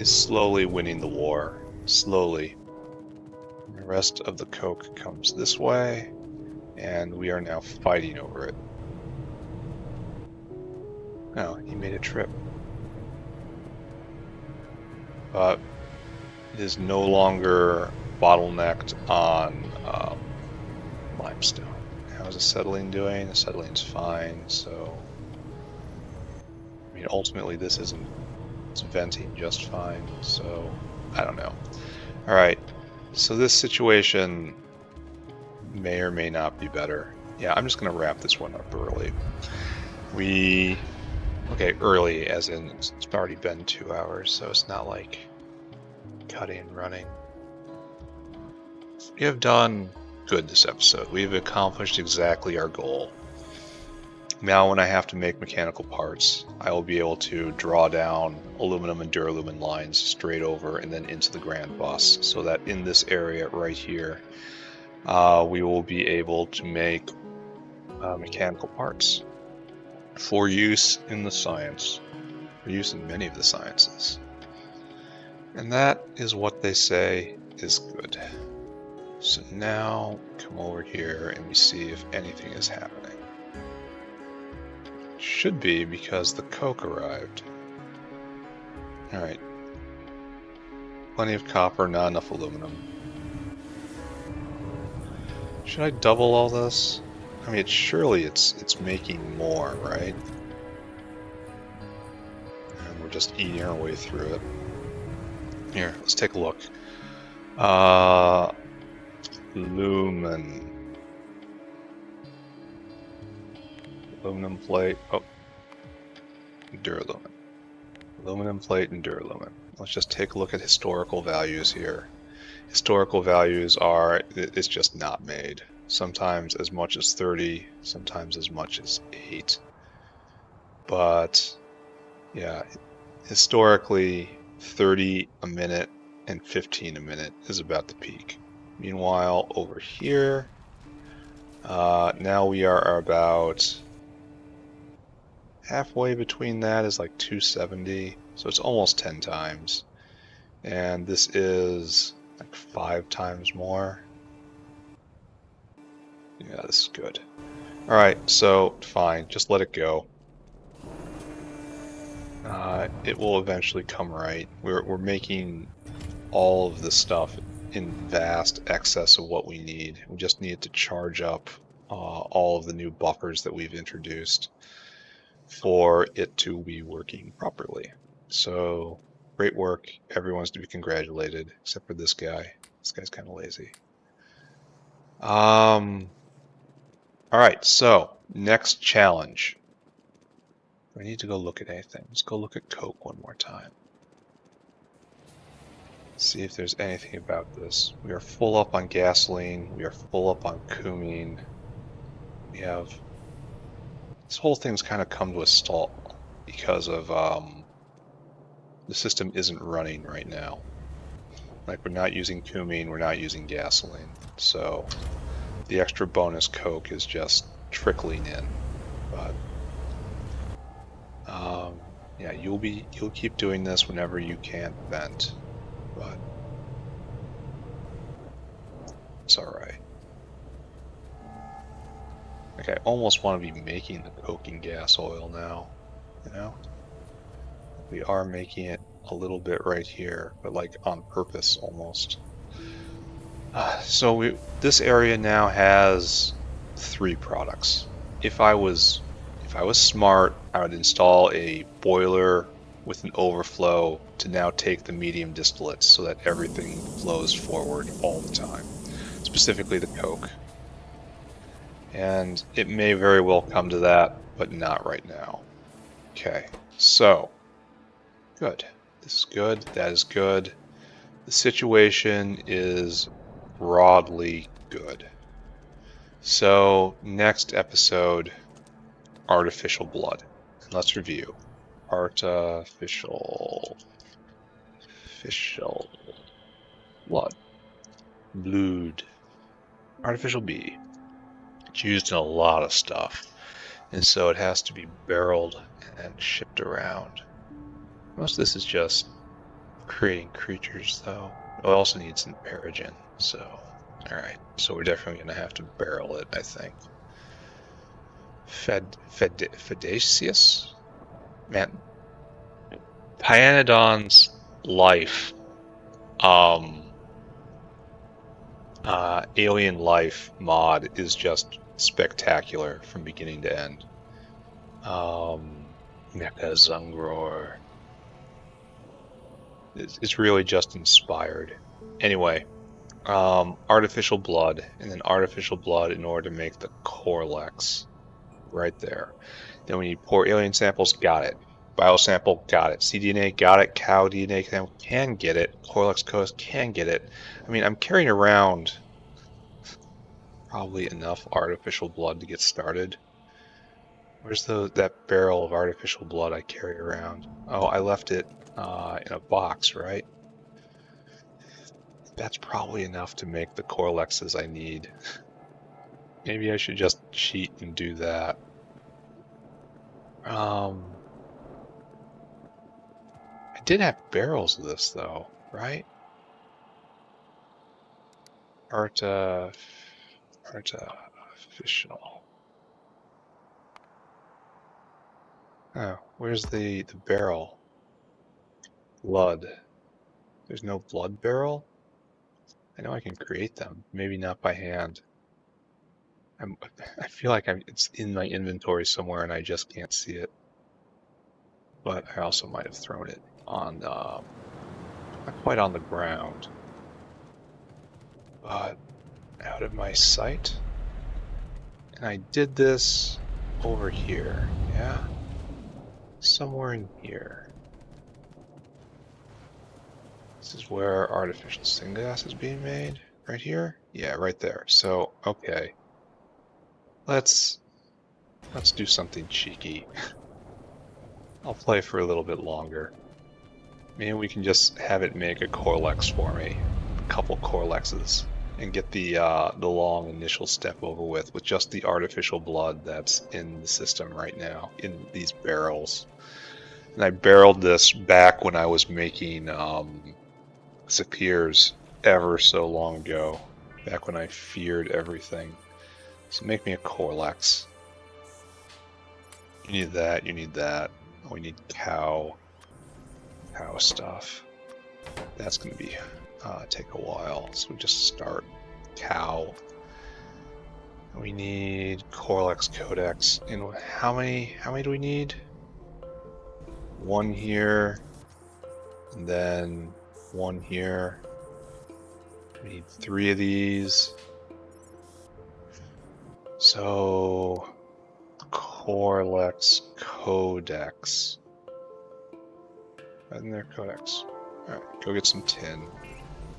is slowly winning the war. Slowly. And the rest of the coke comes this way, and we are now fighting over it. Oh, he made a trip. But it is no longer bottlenecked on limestone. How's acetylene doing? Acetylene's fine, so... I mean, ultimately this isn't... It's venting just fine, so... I don't know. Alright, so this situation may or may not be better. Yeah, I'm just going to wrap this one up early. Okay, early as in it's already been 2 hours, so it's not like cutting and running. We have done good this episode. We've accomplished exactly our goal. Now when I have to make mechanical parts, I will be able to draw down aluminum and duralumin lines straight over and then into the grand bus, so that in this area right here, we will be able to make mechanical parts for use in the science, for use in many of the sciences. And that is what they say is good. So now, come over here and we see if anything is happening. Should be, because the coke arrived. Alright. Plenty of copper, not enough aluminum. Should I double all this? I mean, surely it's making more, right? And we're just eating our way through it. Here, let's take a look. Lumen. Aluminum plate. Oh. Duralumin. Aluminum plate and duralumin. Let's just take a look at historical values here. Historical values are, it's just not made. sometimes as much as 30, sometimes as much as 8. But yeah, historically 30 a minute and 15 a minute is about the peak. Meanwhile, over here, now we are about halfway between that is like 270, so it's almost 10 times. And this is like 5 times more. Yeah, this is good. Alright, so fine, just let it go. It will eventually come right. We're making all of this stuff in vast excess of what we need. We just need to charge up all of the new buffers that we've introduced for it to be working properly. So, great work. Everyone's to be congratulated, except for this guy. This guy's kind of lazy. All right, so next challenge. I need to go look at anything. Let's go look at Coke one more time. See if there's anything about this. We are full up on gasoline. We are full up on cumene. We have... This whole thing's kind of come to a stall because of the system isn't running right now. Like, we're not using cumene, we're not using gasoline. So the extra bonus Coke is just trickling in. But yeah, you'll keep doing this whenever you can't vent. But it's alright. Like, I almost want to be making the coking gas oil now, you know? We are making it a little bit right here, but like on purpose almost. So this area now has 3 products. If I was smart, I would install a boiler with an overflow to now take the medium distillates so that everything flows forward all the time, specifically the Coke. And it may very well come to that, but not right now. Okay, so good. This is good. That is good. The situation is broadly good. So next episode, artificial blood. Let's review. Artificial blood. Blood. Artificial B. It's used in a lot of stuff, and so it has to be barreled and shipped around. Most of this is just creating creatures, though. It also needs an paragen, so... Alright, so we're definitely going to have to barrel it, I think. Fedacious? Man, Pyanodon's life, alien life mod is just spectacular from beginning to end. Mecha Zungror. It's really just inspired. Anyway, artificial blood, and then artificial blood in order to make the Corlex. Right there. Then we need poor alien samples, got it. Biosample, got it. cDNA, got it. Cow DNA can get it. Corlex Coast can get it. I mean, I'm carrying around probably enough artificial blood to get started. Where's that barrel of artificial blood I carry around? Oh, I left it in a box, right? That's probably enough to make the Corlexes I need. Maybe I should just cheat and do that. I did have barrels of this, though, right? Artificial. Oh, where's the barrel? Blood. There's no blood barrel? I know I can create them, maybe not by hand. I feel like it's in my inventory somewhere and I just can't see it. But I also might have thrown it on, not quite on the ground, but out of my sight. And I did this over here, yeah? Somewhere in here. This is where artificial syngas is being made, right here? Yeah, right there. So, okay. let's do something cheeky. I'll play for a little bit longer. Maybe we can just have it make a Corlex for me, a couple Corlexes, and get the long initial step over with just the artificial blood that's in the system right now, in these barrels. And I barreled this back when I was making Sapirs ever so long ago, back when I feared everything. So make me a Corlex. You need that, you need that. We need cow stuff. That's going to be take a while, so we just start cow. We need Corlex Codex. And how many do we need? One here, and then one here. We need 3 of these. So Corlex Codex. Isn't there Codex? Alright, go get some tin.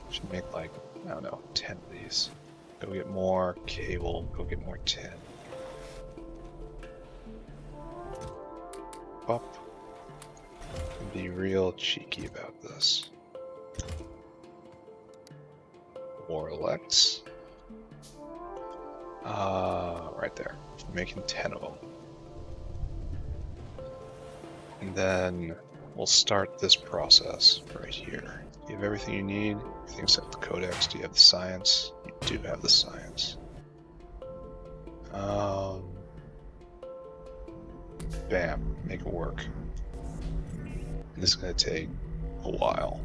Should make like, I don't know, 10 of these. Go get more cable, go get more tin. Up. Be real cheeky about this. Corlex. Right there. Making 10 of them. And then we'll start this process right here. You have everything you need, everything except the codex. Do you have the science? You do have the science. Bam, make it work. And this is going to take a while.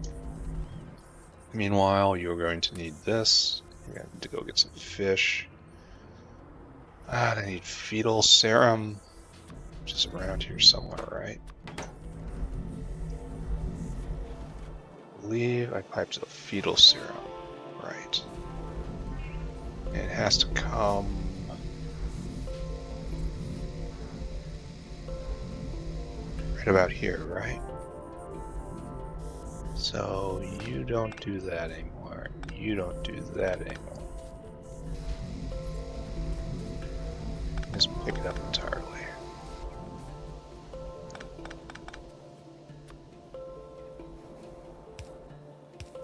Meanwhile, you're going to need this. You're going to need to go get some fish. I need fetal serum, which is around here somewhere, right? I believe I piped the fetal serum, right? And it has to come right about here, right? So you don't do that anymore. You don't do that anymore. Just pick it up entirely.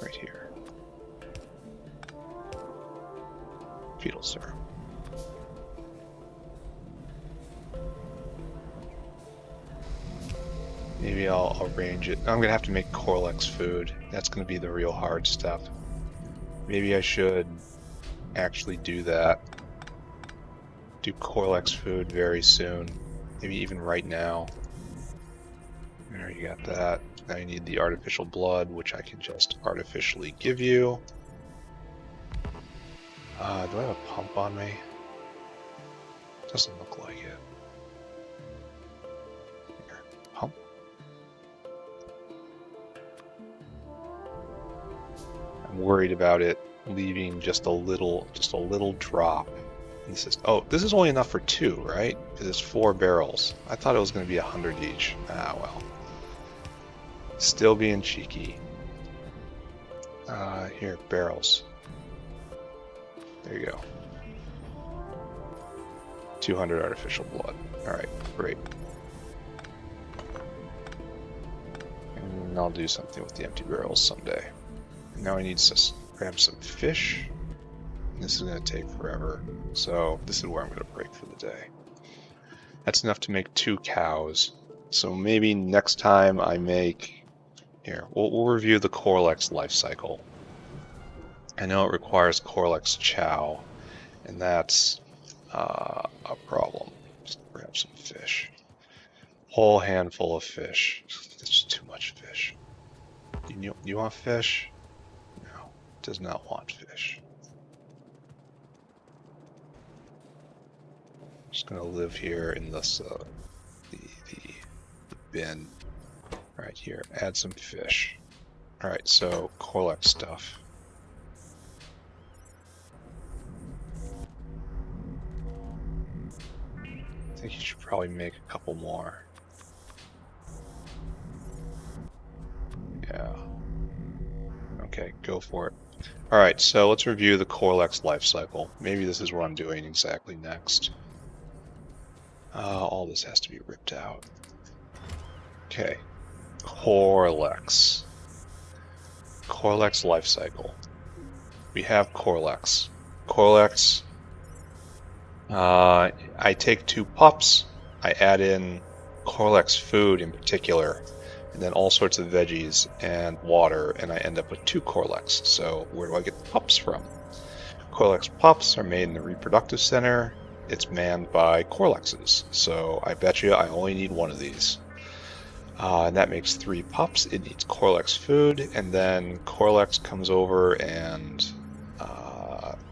Right here. Fetal serum. Maybe I'll arrange it. I'm gonna have to make Corlex food. That's gonna be the real hard stuff. Maybe I should actually do that. Do Corlex food very soon. Maybe even right now. There, you got that. Now you need the artificial blood, which I can just artificially give you. Do I have a pump on me? Doesn't look like it. Here, pump. I'm worried about it leaving just a little drop. This is, oh, this is only enough for 2, right? Because it's 4 barrels. I thought it was going to be 100 each. Ah, well. Still being cheeky. Here, barrels. There you go. 200 artificial blood. Alright, great. And I'll do something with the empty barrels someday. And now I need to grab some fish. This is going to take forever, so this is where I'm going to break for the day. That's enough to make 2 cows. So maybe next time I make... Here, we'll review the Corlex life cycle. I know it requires Corlex chow, and that's a problem. Just grab some fish. Whole handful of fish. That's just too much fish. You want fish? No, it does not want fish. Just gonna live here in this the bin right here. Add some fish. All right, so Corlex stuff. I think you should probably make a couple more. Yeah. Okay, go for it. All right, so let's review the Corlex life cycle. Maybe this is what I'm doing exactly next. All this has to be ripped out. Okay. Corlex. Corlex life cycle. We have Corlex. Corlex. I take 2 pups. I add in Corlex food in particular, and then all sorts of veggies and water, and I end up with 2 Corlex. So where do I get the pups from? Corlex pups are made in the reproductive center. It's manned by Corlexes, so I bet you I only need 1 of these. And that makes 3 pups. It needs Corlex food, and then Corlex comes over and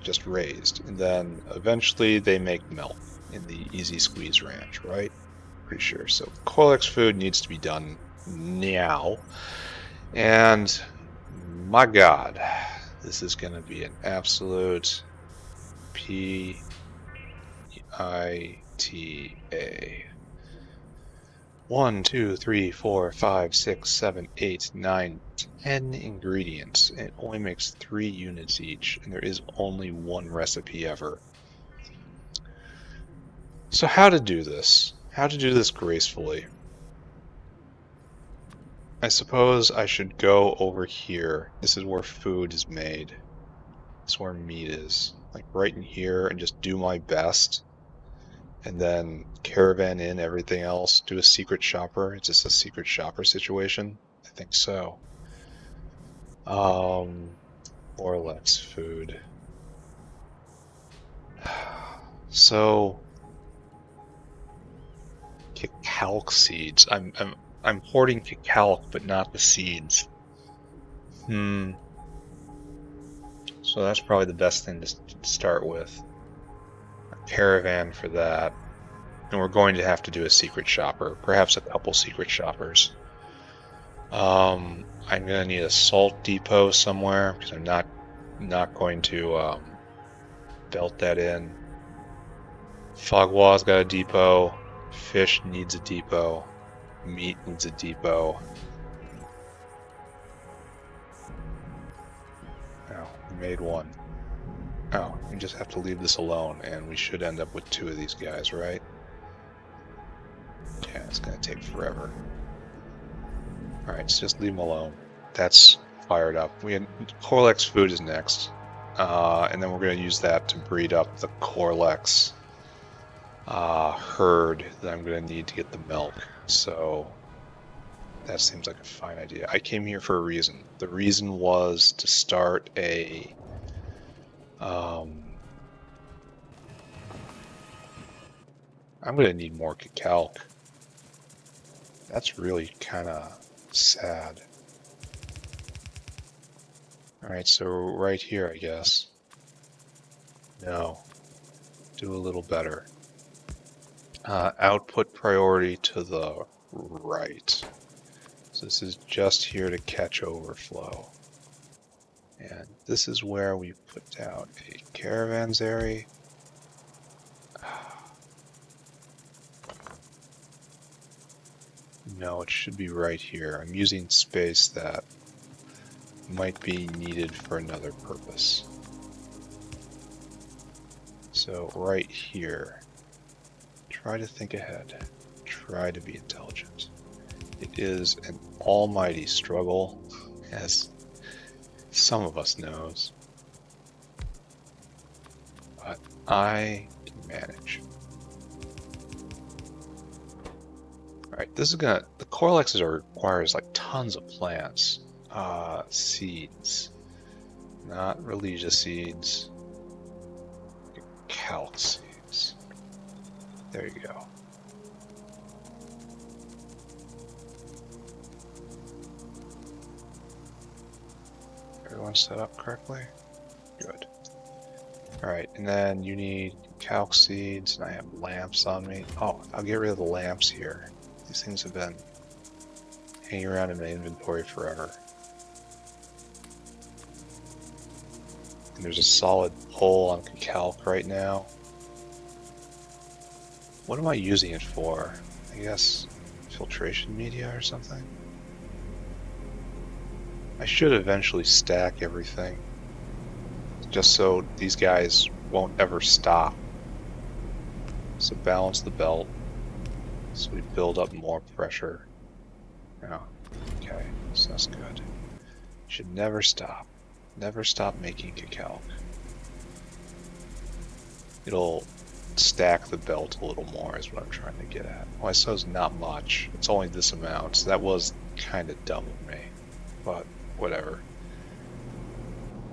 just raised. And then eventually they make milk in the Easy Squeeze Ranch, right? Pretty sure. So Corlex food needs to be done now. And my God, this is going to be an absolute PITA. 1, 2, 3, 4, 5, 6, 7, 8, 9, 10 ingredients. And it only makes 3 units each, and there is only 1 recipe ever. So how to do this? How to do this gracefully? I suppose I should go over here. This is where food is made. This is where meat is. Like right in here, and just do my best. And then caravan in everything else, do a secret shopper. It's just a secret shopper situation. I think so. Or less food. So cacao seeds. I'm hoarding cacao, but not the seeds. So that's probably the best thing to start with. Caravan for that, and we're going to have to do a secret shopper, perhaps a couple secret shoppers. I'm gonna need a salt depot somewhere because I'm not going to belt that in. Fogwa's got a depot. Fish needs a depot. Meat needs a depot. Oh, we made 1. Oh, we just have to leave this alone, and we should end up with 2 of these guys, right? Yeah, it's gonna take forever. Alright, let's just leave them alone. That's fired up. Corlex food is next. And then we're gonna use that to breed up the Corlex herd that I'm gonna need to get the milk. So that seems like a fine idea. I came here for a reason. The reason was to start a I'm gonna need more cacao. That's really kind of sad. Alright, so right here, I guess. No. Do a little better. Output priority to the right. So this is just here to catch overflow. And this is where we put down a caravanserai. No, it should be right here. I'm using space that might be needed for another purpose. So right here, try to think ahead. Try to be intelligent. It is an almighty struggle, as some of us knows, but I can manage. Alright, this is the Corlexes requires like tons of plants. Seeds. Not Religio seeds. Calc seeds. There you go. Everyone set up correctly? Good. Alright, and then you need calc seeds, and I have lamps on me. Oh, I'll get rid of the lamps here. These things have been hanging around in my inventory forever. And there's a solid pull on calc right now. What am I using it for? I guess filtration media or something? I should eventually stack everything, just so these guys won't ever stop. So balance the belt. So we build up more pressure. Oh, okay, so that's good. Should never stop. Never stop making cacao. It'll stack the belt a little more is what I'm trying to get at. Well, I suppose not much. It's only this amount, so that was kind of dumb of me. But whatever.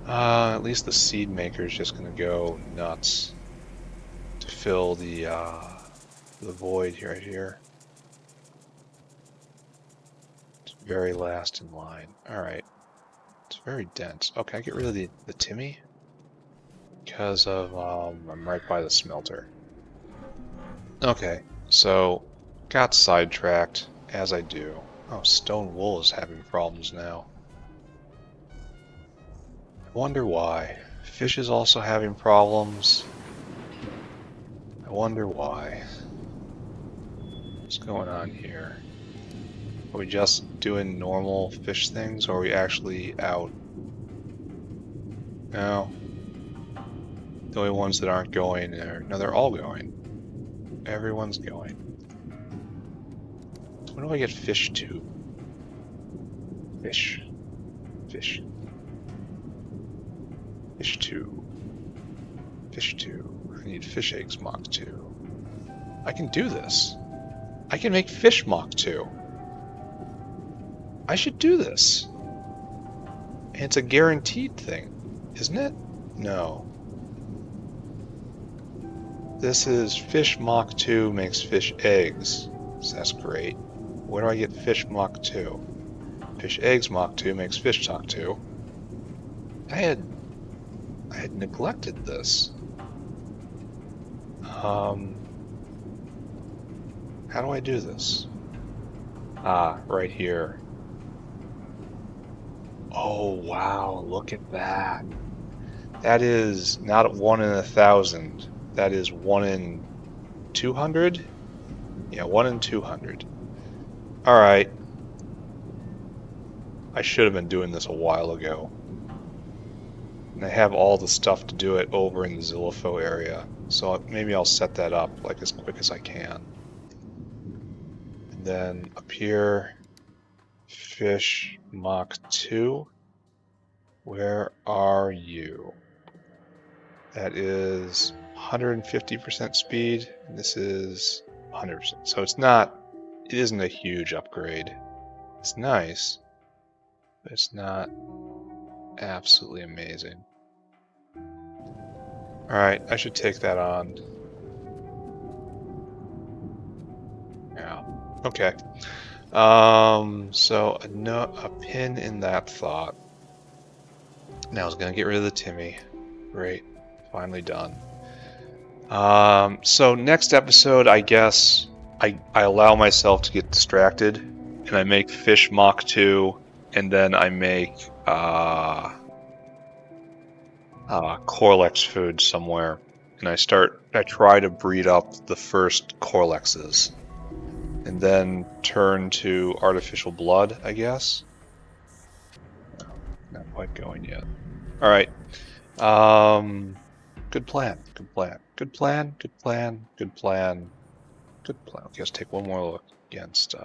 At least the seed maker is just gonna go nuts to fill the void right here. It's very last in line. All right, it's very dense. Okay, I get rid of the Timmy because of I'm right by the smelter. Okay, so got sidetracked as I do. Oh, stone wool is having problems now. I wonder why. Fish is also having problems. I wonder why. What's going on here? Are we just doing normal fish things, or are we actually out? No. The only ones that aren't going are... No, they're all going. Everyone's going. When do I get fish to? Fish. Fish. Fish 2. Fish 2. I need fish eggs Mach 2. I can do this. I can make fish Mach 2. I should do this. And it's a guaranteed thing, isn't it? No. This is fish Mach 2 makes fish eggs. So that's great. Where do I get fish Mach 2? Fish eggs Mach 2 makes fish Mach 2. I had neglected this. How do I do this? Ah, right here. Oh, wow, look at that. That is not 1 in 1,000. That is 1 in 200? Yeah, 1 in 200. Alright. I should have been doing this a while ago. And I have all the stuff to do it over in the Zillifo area. So maybe I'll set that up like as quick as I can. And then up here, fish Mach 2. Where are you? That is 150% speed, and this is 100%. So it isn't a huge upgrade. It's nice, but it's not absolutely amazing. Alright, I should take that on. Yeah, okay. So a pin in that thought. Now I was gonna get rid of the Timmy. Great, finally done. So next episode, I guess I allow myself to get distracted, and I make fish Mach 2, and then I make Corlex food somewhere, and I try to breed up the first Corlexes, and then turn to artificial blood, I guess. No, not quite going yet. All right. Good plan. Good plan. Good plan. Good plan. Good plan. Good plan. Okay, let's take one more look against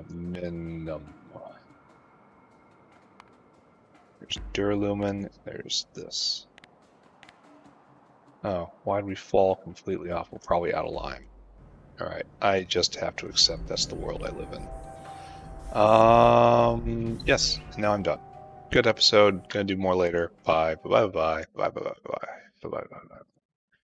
minimum. There's duralumin. There's this. Oh, why did we fall completely off? We're probably out of line. All right, I just have to accept that's the world I live in. Yes, now I'm done. Good episode. Gonna do more later. Bye. Bye. Bye. Bye. Bye. Bye. Bye. Bye. Bye. Bye. Bye. Bye.